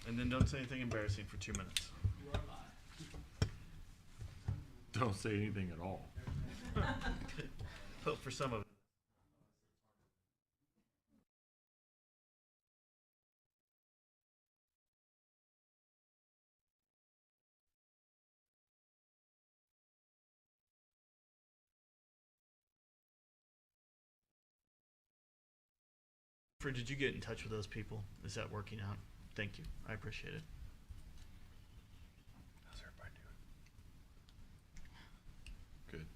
And then don't say anything embarrassing for 2 minutes. Don't say anything at all. Well, for some of it. Did you get in touch with those people? Is that working out? Thank you. I appreciate it. How's everybody doing? Good.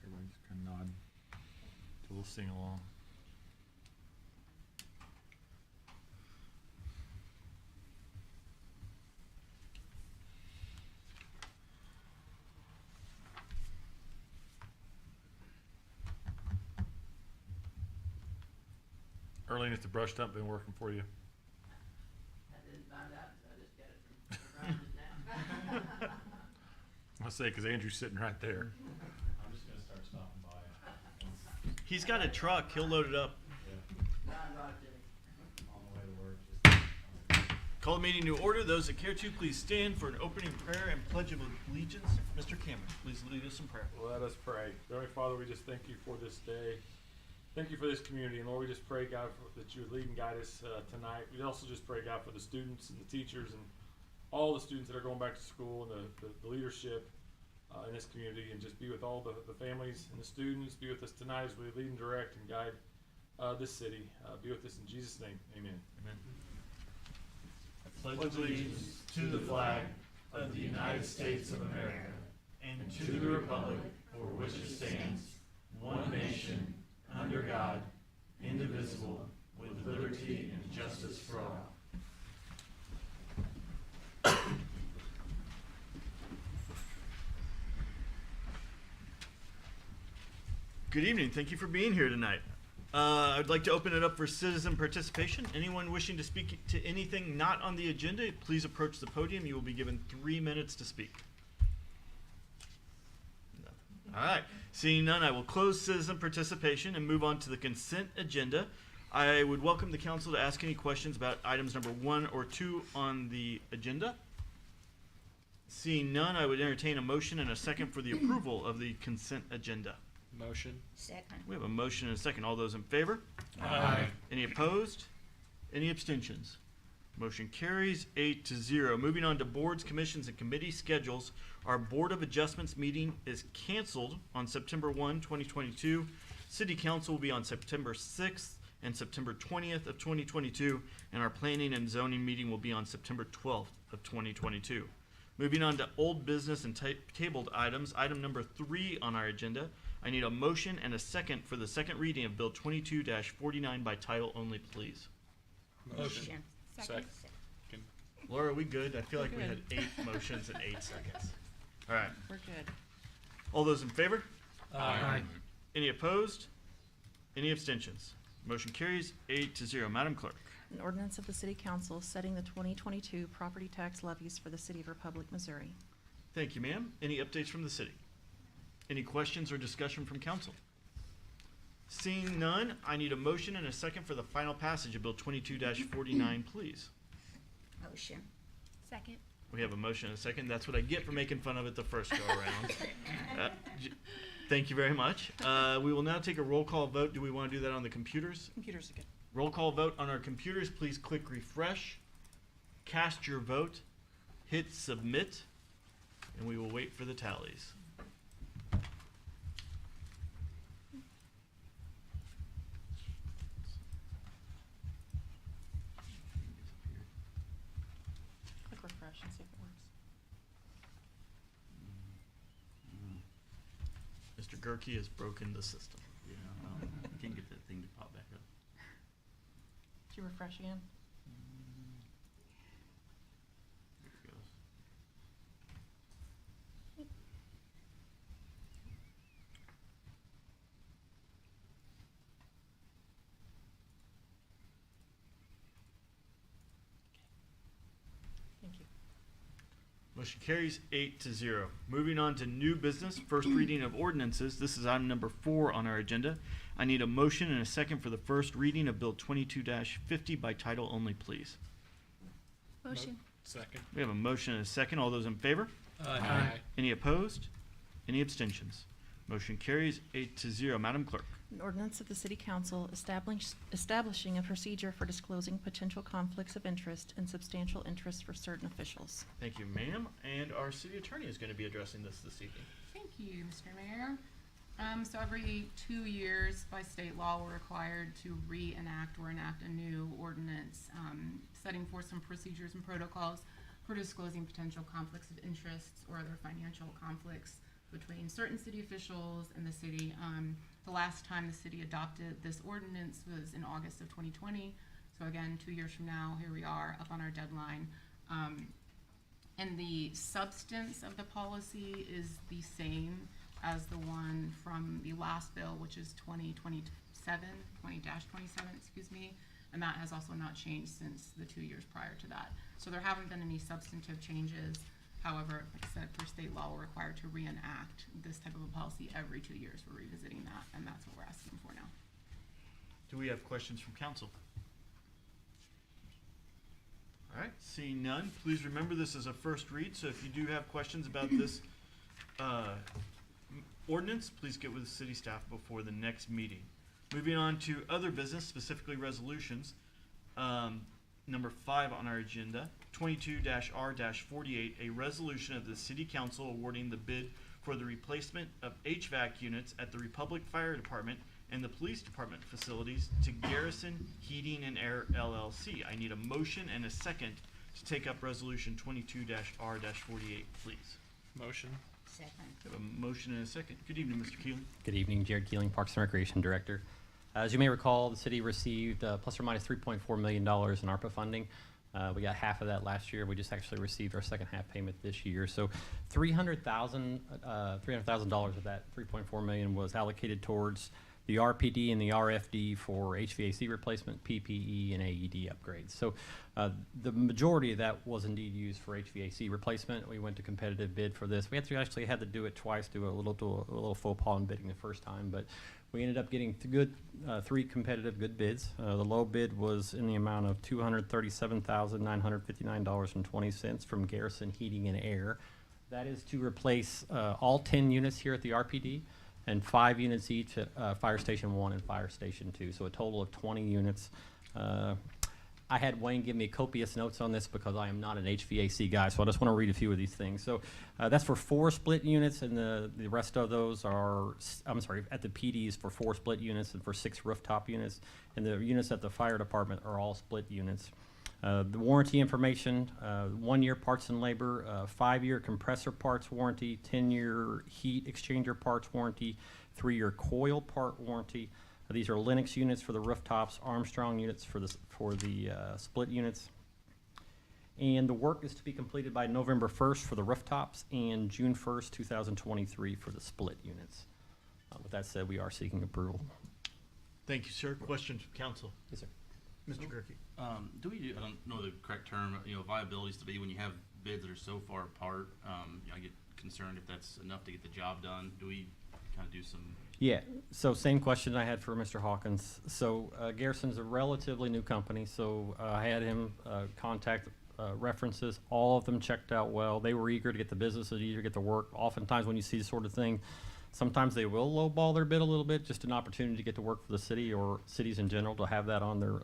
Everybody's kind of nodding. Do a little sing along. Early, has the brush dump been working for you? I didn't find out until I just got it from Ryan now. I'll say, because Andrew's sitting right there. I'm just gonna start stopping by. He's got a truck. He'll load it up. Ryan brought it to me. On the way to work, just. Call the meeting to order. Those that care to, please stand for an opening prayer and pledge of allegiance. Mr. Cameron, please lead us in prayer. Let us pray. Heavenly Father, we just thank you for this day. Thank you for this community. And Lord, we just pray, God, that you would lead and guide us tonight. We also just pray, God, for the students and the teachers and all the students that are going back to school and the leadership in this community, and just be with all the families and the students. Be with us tonight as we lead and direct and guide this city. Be with us in Jesus' name. Amen. Amen. Pledge allegiance to the flag of the United States of America and to the republic for which it stands, one nation, under God, indivisible, with liberty and justice for all. Good evening. Thank you for being here tonight. I'd like to open it up for citizen participation. Anyone wishing to speak to anything not on the agenda, please approach the podium. You will be given 3 minutes to speak. All right. Seeing none, I will close citizen participation and move on to the consent agenda. I would welcome the council to ask any questions about items number 1 or 2 on the agenda. Seeing none, I would entertain a motion and a second for the approval of the consent agenda. Motion. Second. We have a motion and a second. All those in favor? Aye. Any opposed? Any abstentions? Motion carries 8-0. Moving on to boards, commissions, and committee schedules. Our Board of Adjustments meeting is canceled on September 1, 2022. City Council will be on September 6th and September 20th of 2022, and our Planning and Zoning meeting will be on September 12th of 2022. Moving on to old business and tabled items. Item number 3 on our agenda. I need a motion and a second for the second reading of Bill 22-49 by title only, please. Motion. Second. Laura, are we good? I feel like we had 8 motions in 8 seconds. All right. We're good. All those in favor? Aye. Any opposed? Any abstentions? Motion carries 8-0. Madam Clerk. An ordinance of the City Council setting the 2022 property tax levies for the City of Republic, Missouri. Thank you, ma'am. Any updates from the city? Any questions or discussion from council? Seeing none, I need a motion and a second for the final passage of Bill 22-49, please. Motion. Second. We have a motion and a second. That's what I get for making fun of it the first go around. Thank you very much. We will now take a roll call vote. Do we want to do that on the computers? Computers again. Roll call vote on our computers. Please click refresh, cast your vote, hit submit, and we will wait for the tallies. Click refresh and see if it works. Mr. Gerke has broken the system. Yeah, I can't get that thing to pop back up. Did you refresh again? There it goes. Thank you. Motion carries 8-0. Moving on to new business, first reading of ordinances. This is item number 4 on our agenda. I need a motion and a second for the first reading of Bill 22-50 by title only, please. Motion. Second. We have a motion and a second. All those in favor? Aye. Any opposed? Any abstentions? Motion carries 8-0. Madam Clerk. An ordinance of the City Council establishing a procedure for disclosing potential conflicts of interest and substantial interest for certain officials. Thank you, ma'am. And our city attorney is going to be addressing this evening. Thank you, Mr. Mayor. So every 2 years by state law, we're required to reenact or enact a new ordinance, setting forth some procedures and protocols for disclosing potential conflicts of interests or other financial conflicts between certain city officials and the city. The last time the city adopted this ordinance was in August of 2020. So again, 2 years from now, here we are up on our deadline. And the substance of the policy is the same as the one from the last bill, which is 20-27, excuse me. And that has also not changed since the 2 years prior to that. So there haven't been any substantive changes. However, like I said, for state law, we're required to reenact this type of a policy every 2 years. We're revisiting that, and that's what we're asking for now. Do we have questions from council? All right, seeing none, please remember this is a first read, so if you do have questions about this ordinance, please get with the city staff before the next meeting. Moving on to other business, specifically resolutions. Number 5 on our agenda, 22-R-48, a resolution of the City Council awarding the bid for the replacement of HVAC units at the Republic Fire Department and the Police Department facilities to Garrison Heating and Air LLC. I need a motion and a second to take up resolution 22-R-48, please. Motion. Second. We have a motion and a second. Good evening, Mr. Keeling. Good evening, Jared Keeling, Parks and Recreation Director. As you may recall, the city received plus or minus $3.4 million in ARPA funding. We got half of that last year. We just actually received our second half payment this year. So $300,000 of that $3.4 million was allocated towards the RPD and the RFD for HVAC replacement, PPE, and AED upgrades. So the majority of that was indeed used for HVAC replacement. We went to competitive bid for this. We actually had to do it twice, do a little faux pas in bidding the first time, but we ended up getting three competitive good bids. The low bid was in the amount of $237,959.20 from Garrison Heating and Air. That is to replace all 10 units here at the RPD and 5 units each at Fire Station 1 and Fire Station 2, so a total of 20 units. I had Wayne give me copious notes on this because I am not an HVAC guy, so I just want to read a few of these things. So that's for 4 split units, and the rest of those are, I'm sorry, at the PDs for 4 split units and for 6 rooftop units, and the units at the fire department are all split units. The warranty information, 1-year parts and labor, 5-year compressor parts warranty, 10-year heat exchanger parts warranty, 3-year coil part warranty. These are Lennox units for the rooftops, Armstrong units for the split units. And the work is to be completed by November 1st for the rooftops and June 1st, 2023 for the split units. With that said, we are seeking approval. Thank you, sir. Questions from council? Yes, sir. Mr. Gerke. Do we do, I don't know the correct term, viability study when you have bids that are so far apart? I get concerned if that's enough to get the job done. Do we kind of do some? Yeah, so same question I had for Mr. Hawkins. So Garrison's a relatively new company, so I had him contact references. All of them checked out well. They were eager to get the business and eager to get the work. Oftentimes when you see this sort of thing, sometimes they will lowball their bid a little bit, just an opportunity to get to work for the city or cities in general to have that on their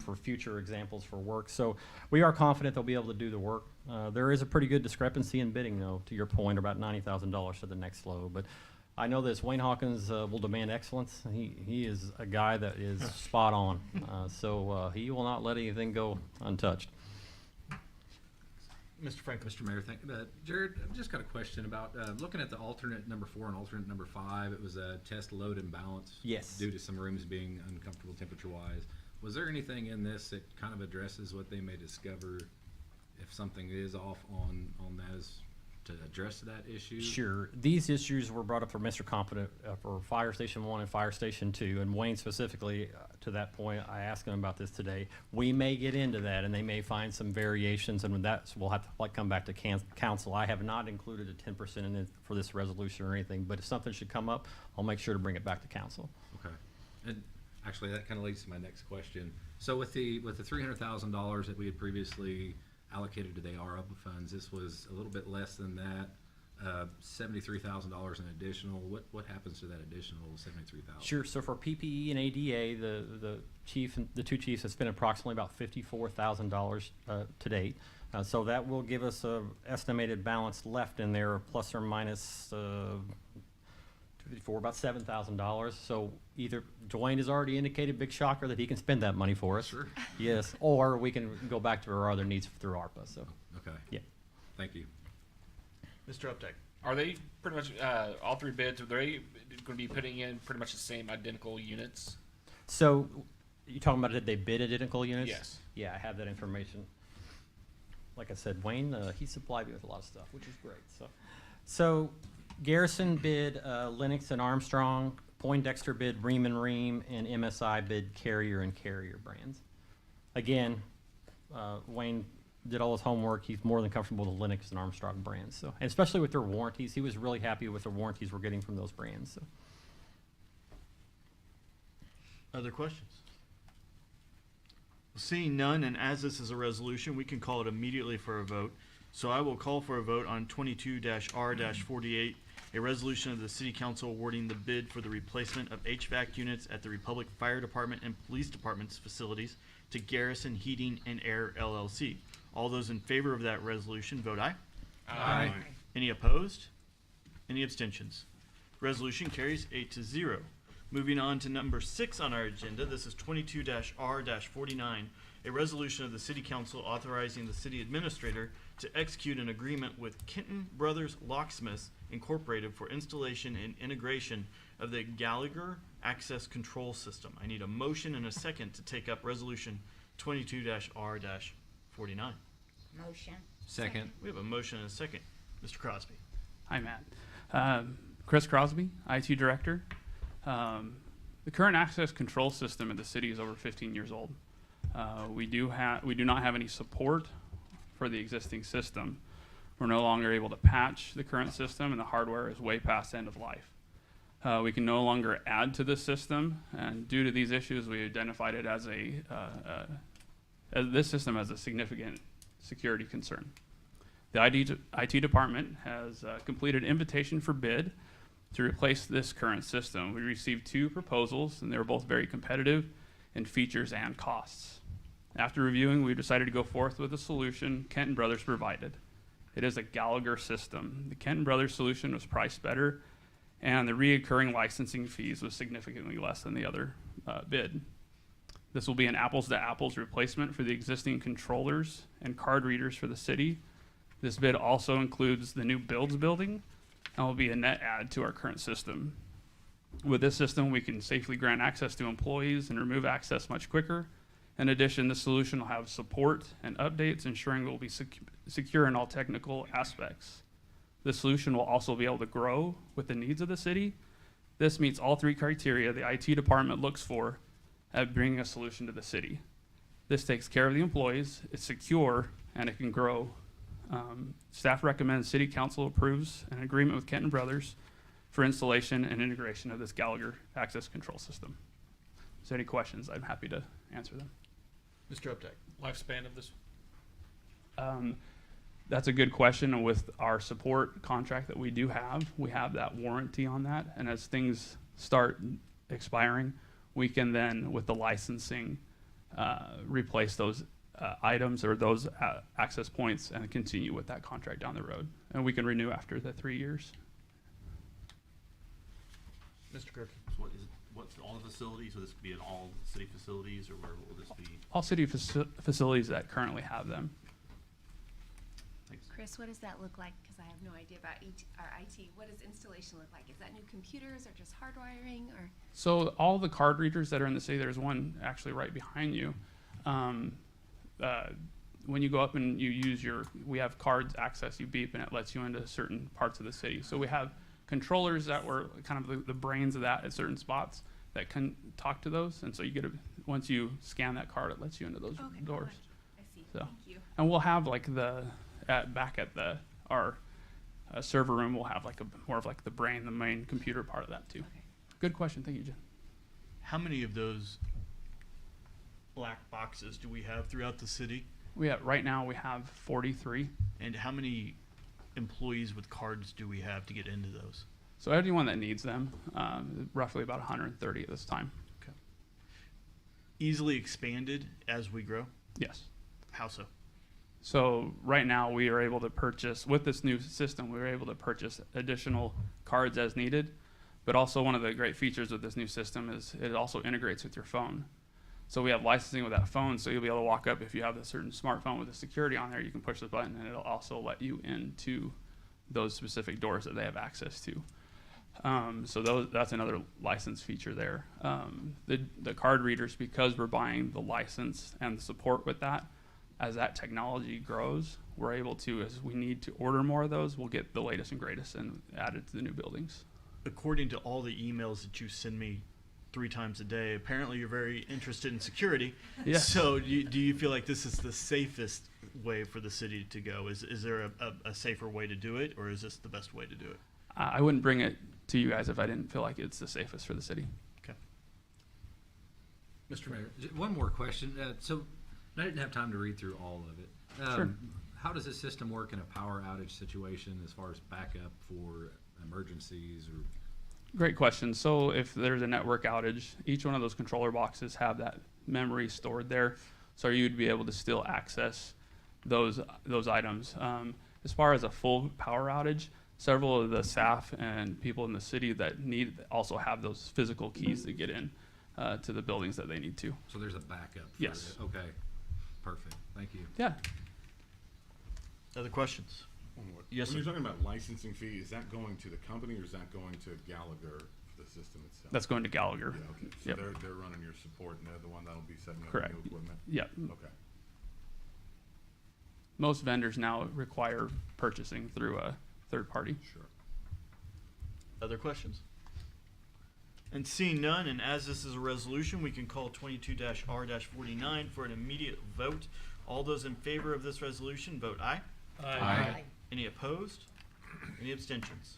for future examples for work. So we are confident they'll be able to do the work. There is a pretty good discrepancy in bidding, though, to your point, about $90,000 to the next low. But I know this, Wayne Hawkins will demand excellence. He is a guy that is spot on. So he will not let anything go untouched. Mr. Franklin. Mr. Mayor, thank you. Jared, I've just got a question about looking at the alternate number 4 and alternate number 5. It was a test load imbalance. Yes. Due to some rooms being uncomfortable temperature-wise. Was there anything in this that kind of addresses what they may discover if something is off on that, as to address that issue? Sure. These issues were brought up for Mr. Competent for Fire Station 1 and Fire Station 2, and Wayne specifically, to that point, I asked him about this today. We may get into that, and they may find some variations, and we'll have to come back to council. I have not included a 10% in it for this resolution or anything, but if something should come up, I'll make sure to bring it back to council. And actually, that kind of leads to my next question. So with the $300,000 that we had previously allocated to the ARPA funds, this was a little bit less than that. $73,000 in additional. What happens to that additional $73,000? Sure. So for PPE and ADA, the two chiefs have spent approximately about $54,000 to date. So that will give us a estimated balance left in there, plus or minus about $7,000. So either Dwayne has already indicated, big shocker, that he can spend that money for us. Sure. Yes, or we can go back to our other needs through ARPA. So Okay. yeah. Thank you. Mr. Updike. Are they pretty much, all three bids, are they going to be putting in pretty much the same identical units? So you talking about did they bid identical units? Yes. Yeah, I have that information. Like I said, Wayne, he supplied me with a lot of stuff, which is great. So Garrison bid Lennox and Armstrong, Poindexter bid Ream and Ream, and MSI bid Carrier and Carrier brands. Again, Wayne did all his homework. He's more than comfortable with the Lennox and Armstrong brands. So, and especially with their warranties, he was really happy with the warranties we're getting from those brands. So. Other questions? Seeing none, and as this is a resolution, we can call it immediately for a vote. So I will call for a vote on 22-R-48, a resolution of the City Council awarding the bid for the replacement of HVAC units at the Republic Fire Department and Police Department's facilities to Garrison Heating and Air LLC. All those in favor of that resolution, vote aye. Aye. Any opposed? Any abstentions? Resolution carries 8-0. Moving on to number 6 on our agenda, this is 22-R-49, a resolution of the City Council authorizing the City Administrator to execute an agreement with Kenton Brothers Locksmiths Incorporated for installation and integration of the Gallagher Access Control System. I need a motion and a second to take up Resolution 22-R-49. Motion. Second. We have a motion and a second. Mr. Crosby. Hi, Matt. Chris Crosby, IT Director. The current access control system in the city is over 15 years old. We do not have any support for the existing system. We're no longer able to patch the current system, and the hardware is way past end of life. We can no longer add to the system, and due to these issues, we identified it as this system as a significant security concern. The IT department has completed invitation for bid to replace this current system. We received 2 proposals, and they were both very competitive in features and costs. After reviewing, we decided to go forth with a solution Kenton Brothers provided. It is a Gallagher system. The Kenton Brothers solution was priced better, and the reoccurring licensing fees was significantly less than the other bid. This will be an apples-to-apples replacement for the existing controllers and card readers for the city. This bid also includes the new builds building and will be a net add to our current system. With this system, we can safely grant access to employees and remove access much quicker. In addition, the solution will have support and updates, ensuring it will be secure in all technical aspects. The solution will also be able to grow with the needs of the city. This meets all 3 criteria the IT department looks for at bringing a solution to the city. This takes care of the employees, it's secure, and it can grow. Staff recommends City Council approves an agreement with Kenton Brothers for installation and integration of this Gallagher access control system. If there's any questions, I'm happy to answer them. Mr. Updike. Lifespan of this? That's a good question, and with our support contract that we do have, we have that warranty on that, and as things start expiring, we can then, with the licensing, replace those items or those access points and continue with that contract down the road. And we can renew after the 3 years. Mr. Gerke. So what's all the facilities? Will this be in all city facilities, or where will this be? All city facilities that currently have them. Thanks. Chris, what does that look like? Because I have no idea about our IT. What does installation look like? Is that new computers or just hardwiring or? So all the card readers that are in the city, there's one actually right behind you. When you go up and you use we have cards access, you beep and it lets you into certain parts of the city. So we have controllers that were kind of the brains of that at certain spots that can talk to those. And so you once you scan that card, it lets you into those doors. I see, So, thank you. and we'll have like back at our server room, we'll have like more of like the brain, the main computer part of that too. Okay. Good question, thank you, Jen. How many of those black boxes do we have throughout the city? Right now we have 43. And how many employees with cards do we have to get into those? So anyone that needs them, roughly about 130 at this time. Easily expanded as we grow? Yes. How so? So right now we are able to purchase, with this new system, we were able to purchase additional cards as needed. But also one of the great features of this new system is it also integrates with your phone. So we have licensing with that phone, so you'll be able to walk up if you have a certain smartphone with a security on there, you can push the button and it'll also let you into those specific doors that they have access to. That's another license feature there. The card readers, because we're buying the license and the support with that, as that technology grows, we're able to, as we need to order more of those, we'll get the latest and greatest and add it to the new buildings. According to all the emails that you send me 3 times a day, apparently you're very interested in security. Yes. So do you feel like this is the safest way for the city to go? Is there a safer way to do it, or is this the best way to do it? I wouldn't bring it to you guys if I didn't feel like it's the safest for the city. Okay. Mr. Mayor, one more question. So I didn't have time to read through all of it. Sure. How does this system work in a power outage situation as far as backup for emergencies or? Great question. So if there's a network outage, each one of those controller boxes have that memory stored there, so you'd be able to still access those items. As far as a full power outage, several of the staff and people in the city that need also have those physical keys to get in to the buildings that they need to. So there's a backup. For Yes. it. Okay. Perfect. Thank you. Yeah. Other questions? Yes, When sir. you're talking about licensing fee, is that going to the company or is that going to Gallagher for the system itself? That's going to Gallagher. Yeah, okay. So Yep. they're running your support and they're the one that'll be setting up Correct. the new equipment? Yep. Okay. Most vendors now require purchasing through a third party. Sure. Other questions? And seeing none, and as this is a resolution, we can call 22-R-49 for an immediate vote. All those in favor of this resolution, vote aye. Aye. Any opposed? Any abstentions?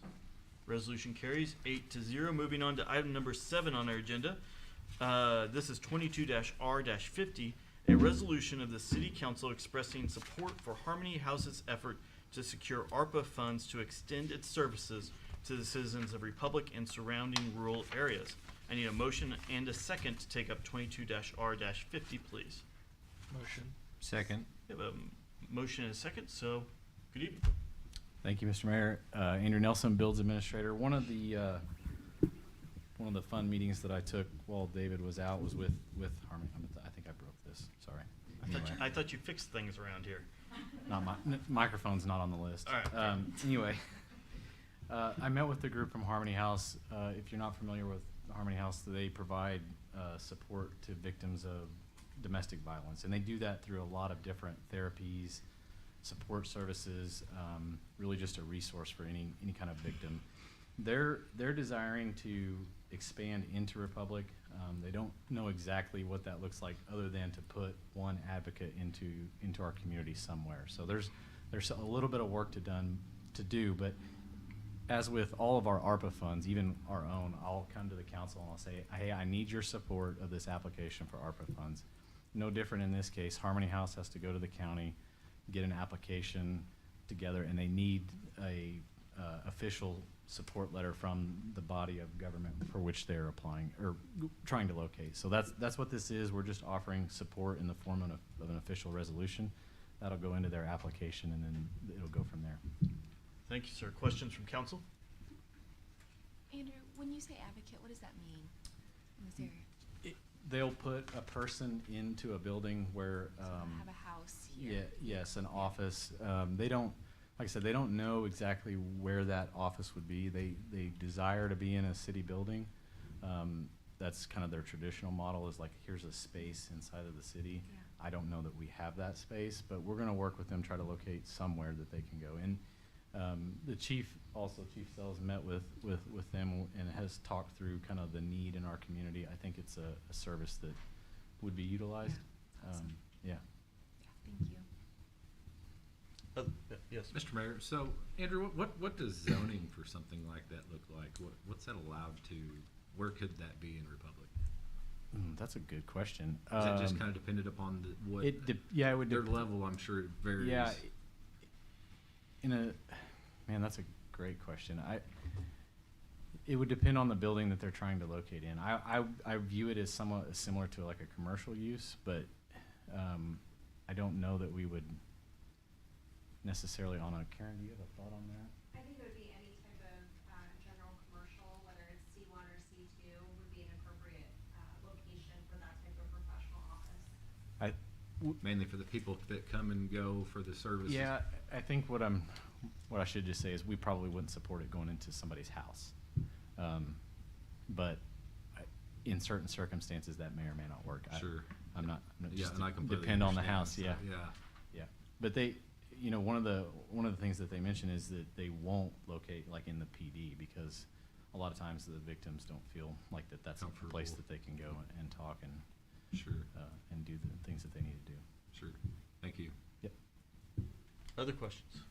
Resolution carries 8-0. Moving on to item number 7 on our agenda. This is 22-R-50, a resolution of the City Council expressing support for Harmony House's effort to secure ARPA funds to extend its services to the citizens of Republic and surrounding rural areas. I need a motion and a second to take up 22-R-50, please. Motion. Second. We have a motion and a second, so good evening. Thank you, Mr. Mayor. Andrew Nelson, Builds Administrator. One of the fun meetings that I took while David was out was with Harmony. I think I broke this. Sorry. I thought you fixed things around here. Not microphone's not on the list. All right. Anyway, I met with the group from Harmony House. If you're not familiar with Harmony House, they provide support to victims of domestic violence, and they do that through a lot of different therapies, support services, really just a resource for any kind of victim. They're desiring to expand into Republic. They don't know exactly what that looks like other than to put one advocate into our community somewhere. So there's a little bit of work to do, but as with all of our ARPA funds, even our own, I'll come to the council and I'll say, hey, I need your support of this application for ARPA funds. No different in this case. Harmony House has to go to the county, get an application together, and they need a official support letter from the body of government for which they're applying or trying to locate. So that's what this is. We're just offering support in the form of an official resolution. That'll go into their application, and then it'll go from there. Thank you, sir. Questions from council? Andrew, when you say advocate, what does that mean in this area? They'll put a person into a building where So have a house here. yeah, yes, an office. They don't, like I said, they don't know exactly where that office would be. They desire to be in a city building. That's kind of their traditional model, is like, here's a space inside of the city. Yeah. I don't know that we have that space, but we're gonna work with them, try to locate somewhere that they can go. And the Chief Sells, met with them and has talked through kind of the need in our community. I think it's a service that would be utilized. Yeah, awesome. Yeah. Thank you. Yes. Mr. Mayor, so Andrew, what does zoning for something like that look like? What's that allowed to? Where could that be in Republic? That's a good question. Is it just kind of dependent upon what It would their level? I'm sure it varies. Yeah. Man, that's a great question. It would depend on the building that they're trying to locate in. I view it as somewhat similar to like a commercial use, but I don't know that we would necessarily on a, Karen, do you have a thought on that? I think it would be any type of general commercial, whether it's C1 or C2, would be an appropriate location for that type of professional office. Mainly for the people that come and go for the services. Yeah, I think what I should just say is we probably wouldn't support it going into somebody's house. But in certain circumstances, that may or may not work. Sure. I'm not Yeah, just and I completely depend on the understand, house. so, Yeah. yeah. Yeah. But they, one of the things that they mention is that they won't locate like in the PD because a lot of times the victims don't feel like that's a place that they can go and talk and Sure. And do the things that they need to do. Sure. Thank you. Yep. Other questions?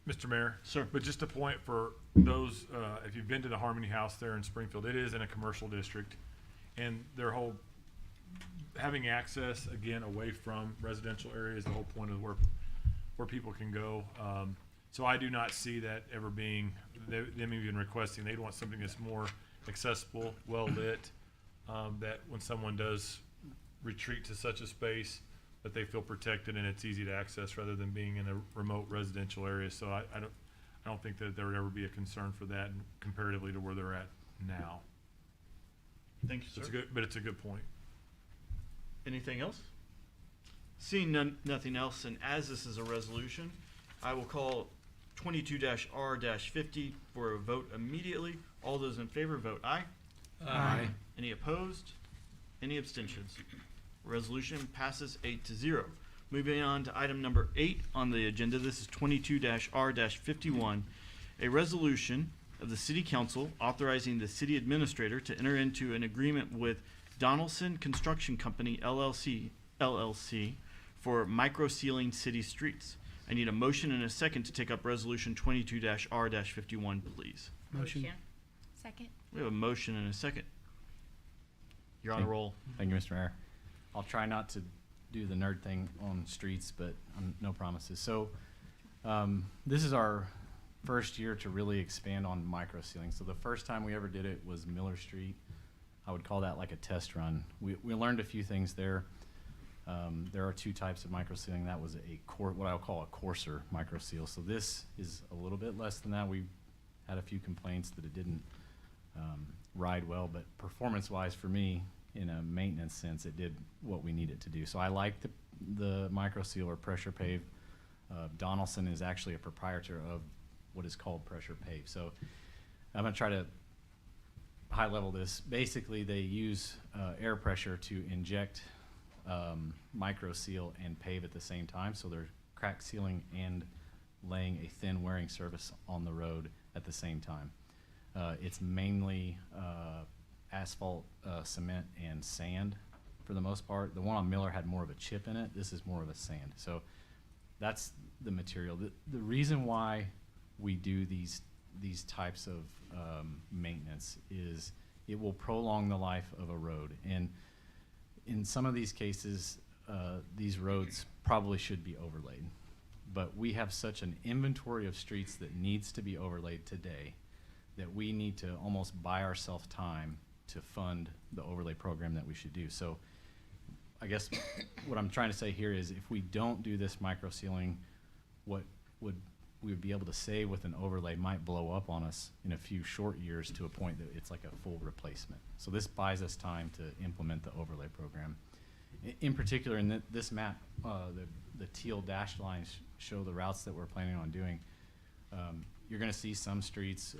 Mr. Mayor? Sir. But just a point for those, if you've been to the Harmony House there in Springfield, it is in a commercial district. And their whole, having access, again, away from residential areas, the whole point of where people can go. So I do not see that ever being, them even requesting, they'd want something that's more accessible, well-lit, that when someone does retreat to such a space, that they feel protected and it's easy to access rather than being in a remote residential area. So I don't think that there would ever be a concern for that comparatively to where they're at now. Thank you, sir. It's a good point. Anything else? Seeing nothing else, and as this is a resolution, I will call 22-R-50 for a vote immediately. All those in favor vote aye. Aye. Any opposed? Any abstentions? Resolution passes 8-0. Moving on to item number 8 on the agenda. This is 22-R-51, a resolution of the City Council authorizing the city administrator to enter into an agreement with Donaldson Construction Company LLC for micro-sealing city streets. I need a motion and a second to take up resolution 22-R-51, please. Motion. Second. We have a motion and a second. You're on a roll. Thank you, Mr. Mayor. I'll try not to do the nerd thing on streets, but no promises. So this is our first year to really expand on micro sealing. So the first time we ever did it was Miller Street. I would call that like a test run. We learned a few things there. There are two types of micro sealing. That was what I would call a coarser micro seal. So this is a little bit less than that. We had a few complaints that it didn't ride well, but performance-wise for me, in a maintenance sense, it did what we needed to do. So I like the micro seal or pressure pave. Donaldson is actually a proprietor of what is called pressure pave. So I'm gonna try to high level this. Basically, they use air pressure to inject micro seal and pave at the same time. So they're crack sealing and laying a thin wearing surface on the road at the same time. It's mainly asphalt, cement, and sand for the most part. The one on Miller had more of a chip in it. This is more of a sand. So that's the material. The reason why we do these types of maintenance is it will prolong the life of a road. And in some of these cases, these roads probably should be overlaid. But we have such an inventory of streets that needs to be overlaid today that we need to almost buy ourselves time to fund the overlay program that we should do. So I guess what I'm trying to say here is if we don't do this micro sealing, what we would be able to save with an overlay might blow up on us in a few short years to a point that it's like a full replacement. So this buys us time to implement the overlay program. In particular, in this map, the teal dashed lines show the routes that we're planning on doing. You're gonna see some streets,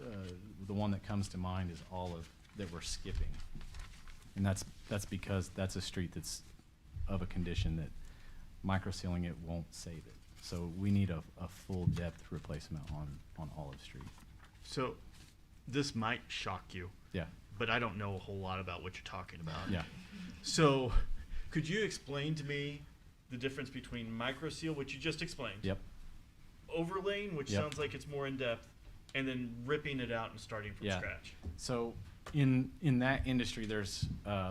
the one that comes to mind is Olive, that we're skipping. And that's because that's a street that's of a condition that micro sealing it won't save it. So we need a full depth replacement on Olive Street. So this might shock you. Yeah. But I don't know a whole lot about what you're talking about. Yeah. So could you explain to me the difference between micro seal, which you just explained? Yep. Overlaying, which Yep. sounds like it's more in depth, and then ripping it out and starting from scratch. So in that industry, there's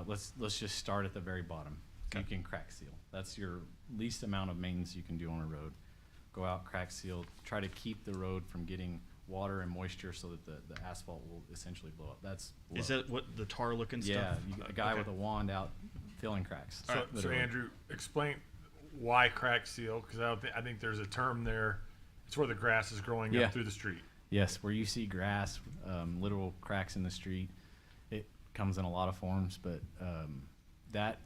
let's just start at the very bottom. You can crack seal. That's your least amount of maintenance you can do on a road. Go out, crack seal, try to keep the road from getting water and moisture so that the asphalt will essentially blow up. That's Is low. that what the tar looking stuff? Yeah, you get a guy Okay. with a wand out filling cracks. So, literally. Andrew, explain why crack seal, because I think there's a term there. It's where the grass is growing Yeah. up through the street. Yes, where you see grass, literal cracks in the street. It comes in a lot of forms, but that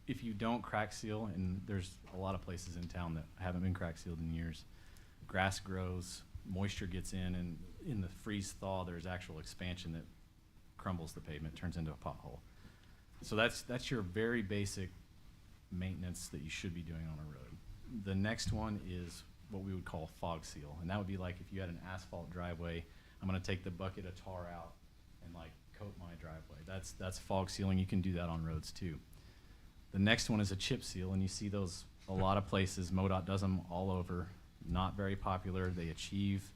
if you don't crack seal, and there's a lot of places in town that haven't been crack sealed in years, grass grows, moisture gets in, and in the freeze thaw, there's actual expansion that crumbles the pavement, turns into a pothole. So that's your very basic maintenance that you should be doing on a road. The next one is what we would call fog seal, and that would be like if you had an asphalt driveway, I'm going to take the bucket of tar out and like coat my driveway. That's fog sealing. You can do that on roads too. The next one is a chip seal, and you see those a lot of places. MoDOT does them all over. Not very popular. They achieve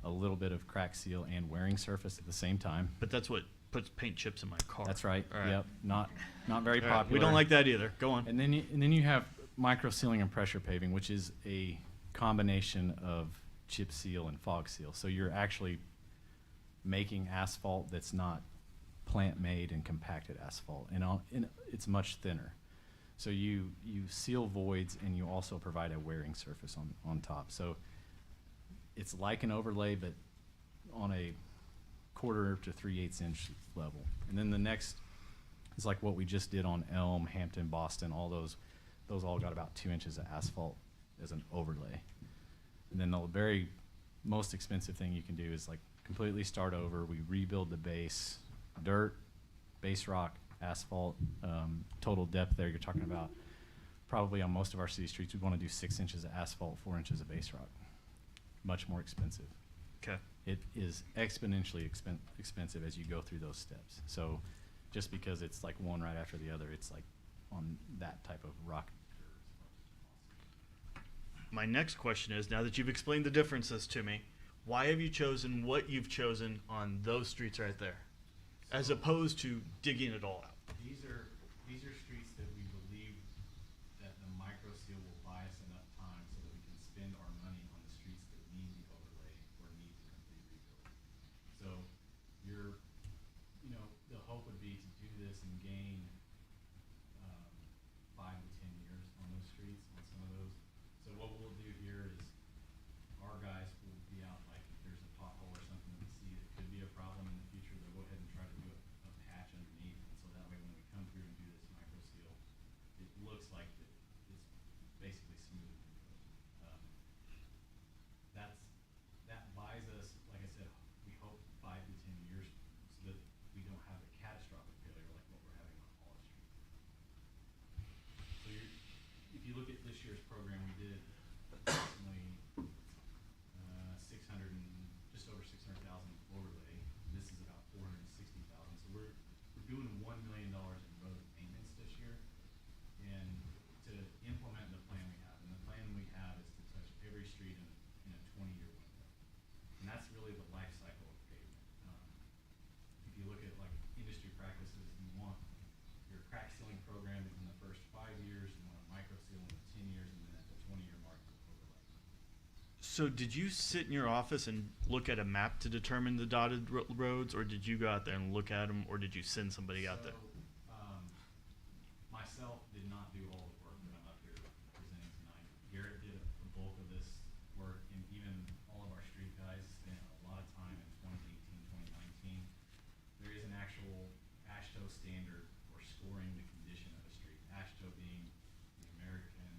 a little bit of crack seal and wearing surface at the same time. But that's what puts paint chips in my car. That's right. All right. Yep. Not very All right. popular. We don't like that either. Go on. And then you have micro sealing and pressure paving, which is a combination of chip seal and fog seal. So you're actually making asphalt that's not plant made and compacted asphalt, and it's much thinner. So you seal voids, and you also provide a wearing surface on top. So it's like an overlay, but on a 1/4 to 3/8 inch level. And then the next is like what we just did on Elm, Hampton, Boston. All those all got about 2 inches of asphalt as an overlay. And then the very most expensive thing you can do is like completely start over. We rebuild the base, dirt, base rock, asphalt, total depth there. You're talking about probably on most of our city streets, we want to do 6 inches of asphalt, 4 inches of base rock. Much more expensive. Okay. It is exponentially expensive as you go through those steps. So just because it's like one right after the other, it's like on that type of rock. My next question is, now that you've explained the differences to me, why have you chosen what you've chosen on those streets right there, as opposed to digging it all out? These are streets that we believe that the micro seal will buy us enough time so that we can spend our money on the streets that need the overlay or need the complete rebuild. So the hope would be to do this and gain 5 to 10 years on those streets, on some of those. So what we'll do here is our guys will be out, like if there's a pothole or something that we see that could be a problem in the future, they'll go ahead and try to do a patch underneath. And so that way when we come through and do this micro seal, it looks like it's basically smooth. That buys us, like I said, we hope 5 to 10 years so that we don't have a catastrophic failure like what we're having on all streets. So if you look at this year's program, we did approximately 600 and just over 600,000 overlay. This is about 460,000. So we're doing $1 million in road maintenance this year, and to implement the plan we have. And the plan we have is to touch every street in a 20-year window, and that's really the life cycle of pavement. If you look at like industry practices, you want your crack sealing program in the first 5 years, you want a micro seal in the 10 years, and then at the 20-year mark, you overlay. So did you sit in your office and look at a map to determine the dotted roads, or did you go out there and look at them, or did you send somebody out there? Myself did not do all the work that I'm up here presenting tonight. Garrett did the bulk of this work, and even all of our street guys spent a lot of time in 2018, 2019. There is an actual AASHTO standard for scoring the condition of a street. AASHTO being the American,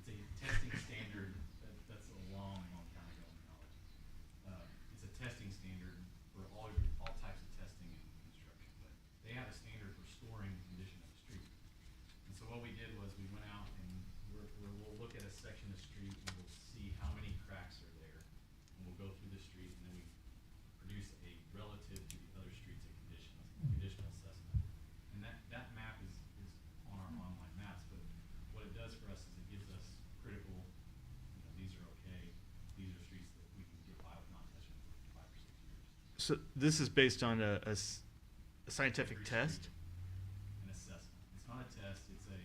it's a testing standard that's a long time ago in college. It's a testing standard for all types of testing in construction, but they have a standard for scoring the condition of the street. And so what we did was we went out and we'll look at a section of street and we'll see how many cracks are there, and we'll go through the street, and then we produce a relative to the other streets a conditional assessment. And that map is on our online maps, but what it does for us is it gives us critical, these are okay, these are streets that we can get by with not touching for 5 or 6 years. So this is based on a scientific Every test? An assessment. It's not a test, it's a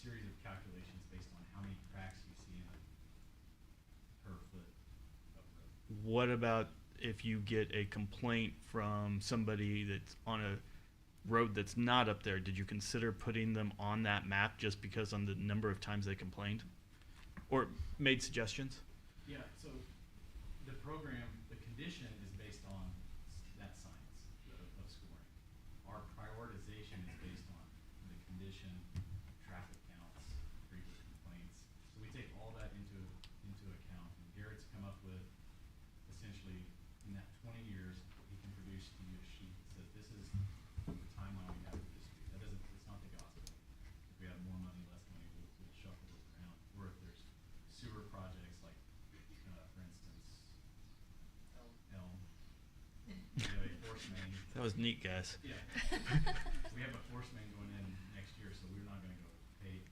series of calculations based on how many cracks you see in a per foot of road. What about if you get a complaint from somebody that's on a road that's not up there? Did you consider putting them on that map just because on the number of times they complained? Or made suggestions? Yeah, so the program, the condition is based on that science of scoring. Our prioritization is based on the condition, traffic counts, frequent complaints. So we take all that into account. And Garrett's come up with essentially in that 20 years, he can produce to you a sheet that says this is the timeline we have for this street. That doesn't, it's not the gospel. If we have more money, less money, we'll shuffle those around. Or if there's sewer projects like, for instance, Elm. We have a force main. That was neat, guys. Yeah. We have a force main going in next year, so we're not gonna go pave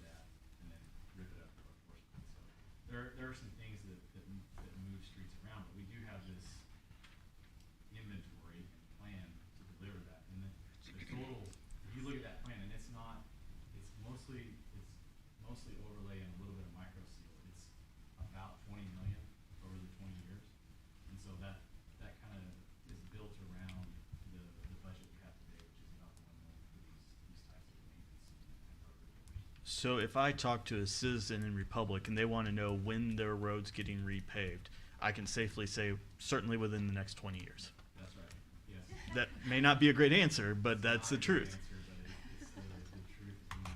that and then rip it up with our force main. So there are some things that move streets around, but we do have this inventory and plan to deliver that. And the total, if you look at that plan, and it's mostly overlay and a little bit of micro seal. It's about 20 million over the 20 years. And so that kind of is built around the budget we have today, which is about 1 million for these types of maintenance and road repairs. So if I talk to a citizen in Republic and they want to know when their road's getting repaved, I can safely say certainly within the next 20 years. That's right, yes. That may not be a great answer, but that's the Not a good truth. answer, but it's the truth if you know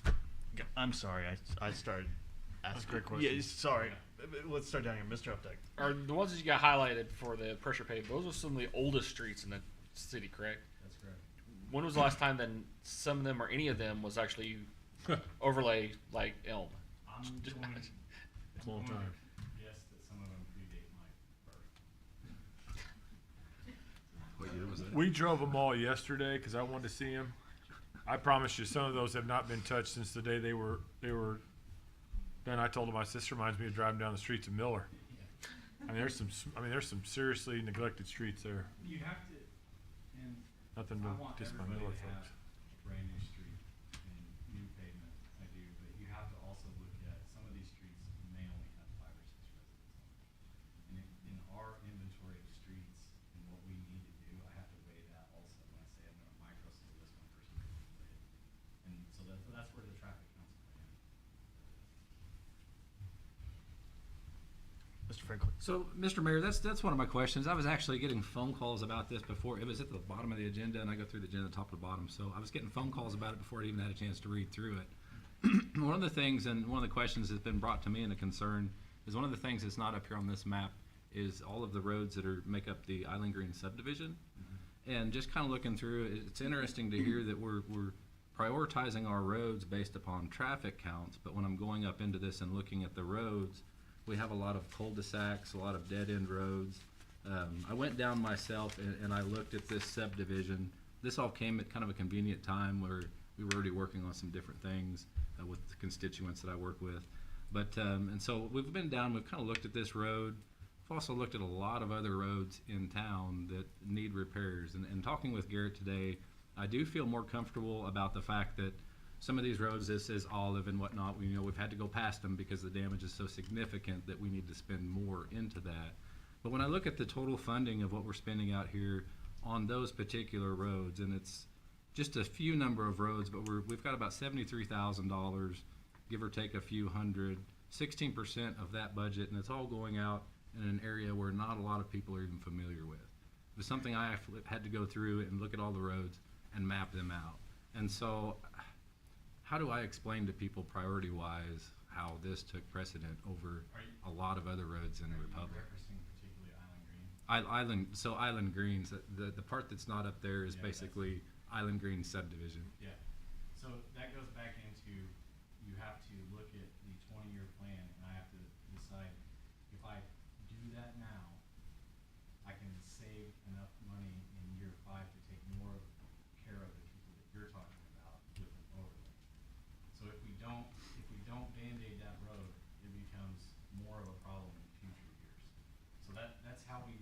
it today. I'm sorry, I started asking. great question. Yeah, sorry. Let's start down here. Mr. Updike. Are the ones that you got highlighted for the pressure pave, those are some of the oldest streets in the city, correct? That's correct. When was the last time then some of them or any of them was actually overlay like Elm? I'm Just- going, Long I'm going time. to guess that some of them predate my birth. What year was that? We drove them all yesterday because I wanted to see them. I promise you, some of those have not been touched since the day they were done. I told them, my sister reminds me of driving down the streets of Miller. I mean, there's some seriously neglected streets there. You have to, and Nothing I to want diss my everybody Miller to have folks. brand new street and new pavement, I do, but you have to also look at, some of these streets may only have 5 or 6 residents on them. And in our inventory of streets and what we need to do, I have to weigh that also when I say I'm gonna micro seal this one versus overlay it. And so that's where the traffic counts come in. Mr. Franklin. So, Mr. Mayor, that's one of my questions. I was actually getting phone calls about this before. It was at the bottom of the agenda, and I go through the agenda top to bottom. So I was getting phone calls about it before I even had a chance to read through it. One of the things, and one of the questions that's been brought to me and a concern, is one of the things that's not up here on this map is all of the roads that make up the Island Green subdivision. And just kind of looking through it, it's interesting to hear that we're prioritizing our roads based upon traffic counts. But when I'm going up into this and looking at the roads, we have a lot of cul-de-sacs, a lot of dead-end roads. I went down myself and I looked at this subdivision. This all came at kind of a convenient time where we were already working on some different things with the constituents that I work with. But, and so we've been down, we've kind of looked at this road. We've also looked at a lot of other roads in town that need repairs. And talking with Garrett today, I do feel more comfortable about the fact that some of these roads, this is Olive and whatnot, we've had to go past them because the damage is so significant that we need to spend more into that. But when I look at the total funding of what we're spending out here on those particular roads, and it's just a few number of roads, but we've got about $73,000, give or take a few hundred, 16% of that budget, and it's all going out in an area where not a lot of people are even familiar with. It was something I actually had to go through and look at all the roads and map them out. And so how do I explain to people priority-wise how this took precedent over a lot of other roads in the Republic? Referencing particularly Island Green? Island Greens, the part that's not up there is Yeah, basically Island Green subdivision. Yeah, so that goes back into, you have to look at the 20-year plan, and I have to decide, if I do that now, I can save enough money in year 5 to take more care of the people that you're talking about with an overlay. So if we don't Band-Aid that road, it becomes more of a problem in future years. So how we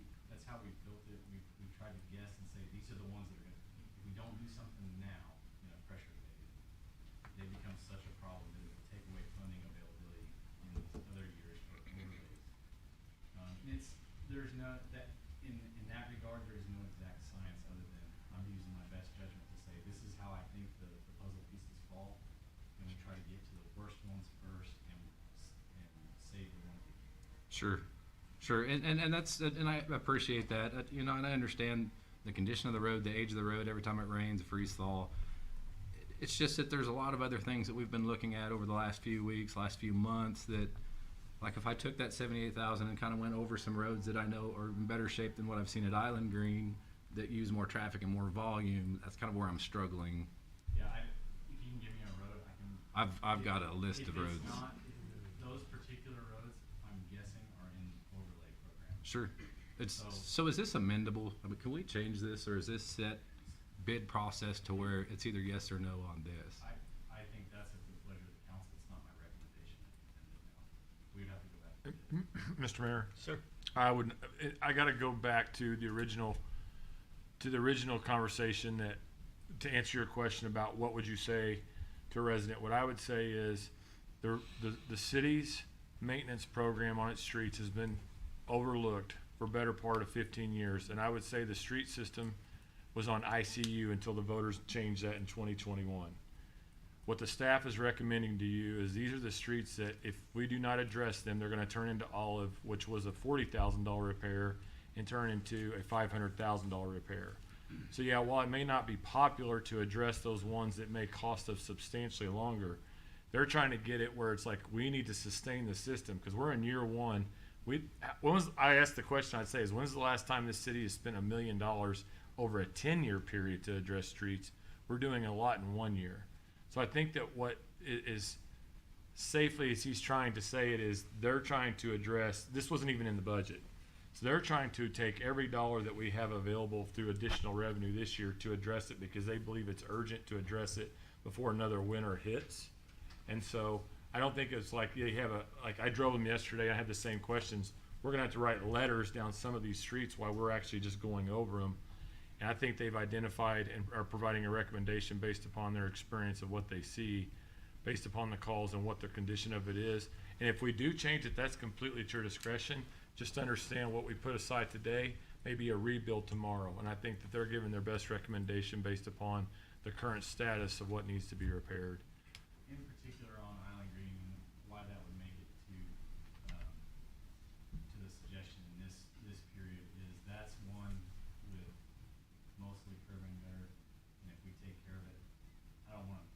built it. We tried to guess and say, these are the ones that are gonna, if we don't do something now, pressure related, they become such a problem that it will take away funding availability in these other years for overlays. There's no, that, in that regard, there is no exact science other than I'm using my best judgment to say, this is how I think the puzzle pieces fall, and we try to get to the worst ones first and save the ones we can. Sure, and that's, and I appreciate that, and I understand the condition of the road, the age of the road, every time it rains, a freeze thaw. It's just that there's a lot of other things that we've been looking at over the last few weeks, last few months, that, like if I took that 78,000 and kind of went over some roads that I know are in better shape than what I've seen at Island Green, that use more traffic and more volume, that's kind of where I'm struggling. Yeah, if you can give me a road, I can. I've got a list of roads. If those particular roads, I'm guessing, are in overlay program. Sure. So is this amendable? I mean, can we change this, or is this set bid process to where it's either yes or no on this? I think that's at the pleasure of the council. It's not my recommendation. We'd have to go back. Mr. Mayor? Sir. I gotta go back to the original conversation to answer your question about what would you say to a resident. What I would say is the city's maintenance program on its streets has been overlooked for better part of 15 years. And I would say the street system was on ICU until the voters changed that in 2021. What the staff is recommending to you is these are the streets that if we do not address them, they're gonna turn into Olive, which was a $40,000 repair, and turn into a $500,000 repair. So yeah, while it may not be popular to address those ones that may cost us substantially longer, they're trying to get it where it's like, we need to sustain the system, because we're in year one. I asked the question I'd say is, when's the last time this city has spent $1 million over a 10-year period to address streets? We're doing a lot in 1 year. So I think that what is safely as he's trying to say it is, they're trying to address, this wasn't even in the budget. So they're trying to take every dollar that we have available through additional revenue this year to address it, because they believe it's urgent to address it before another winter hits. And so I don't think it's like you have like I drove them yesterday, I had the same questions. We're gonna have to write letters down some of these streets while we're actually just going over them. And I think they've identified and are providing a recommendation based upon their experience of what they see, based upon the calls and what the condition of it is. And if we do change it, that's completely at your discretion. Just understand what we put aside today may be a rebuild tomorrow. And I think that they're giving their best recommendation based upon the current status of what needs to be repaired. In particular on Island Green, why that would make it to the suggestion in this period is that's one with mostly curving gutter, and if we take care of it, I don't want to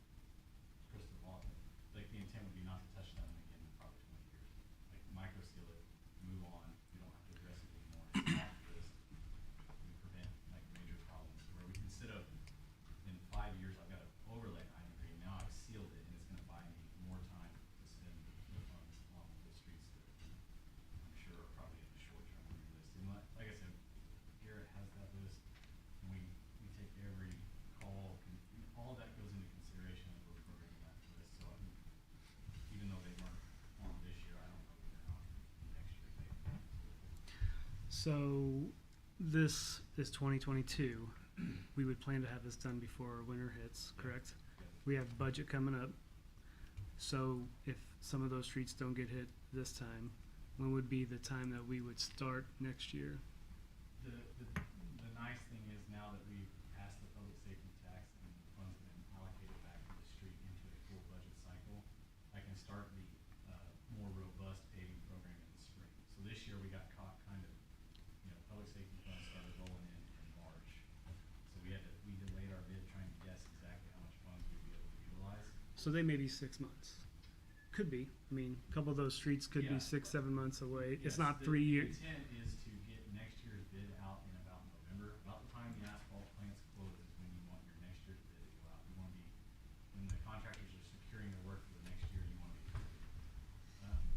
crystal ball it. Like the intent would be not to touch that one again in probably 20 years. Like micro seal it, move on. We don't have to address it anymore. It's off the list. We prevent like major problems where we instead of in 5 years I've got to overlay Island Green. Now I've sealed it, and it's going to buy me more time to spend the funds on the streets that I'm sure are probably in the short-term on your list. And like I said, Garrett has that list, and we take every call, and all of that goes into consideration as we're programming that list. So I think even though they weren't on this year, I don't know that they're not next year. So this is 2022. We would plan to have this done before winter hits, correct? We have budget coming up. So if some of those streets don't get hit this time, when would be the time that we would start next year? The nice thing is now that we've passed the public safety tax and the funds have been allocated back to the street into a full budget cycle, I can start the more robust paving program in the spring. So this year we got caught kind of, public safety funds started rolling in March. So we delayed our bid trying to guess exactly how much funds we'd be able to utilize. So they may be 6 months. Could be. I mean, a couple of those streets could be 6, 7 months away. It's not 3 years. The intent is to get next year's bid out in about November. About the time the asphalt plants close is when you want your next year's bid to go out. You want to be, when the contractors are securing their work for the next year, you want to be prepared.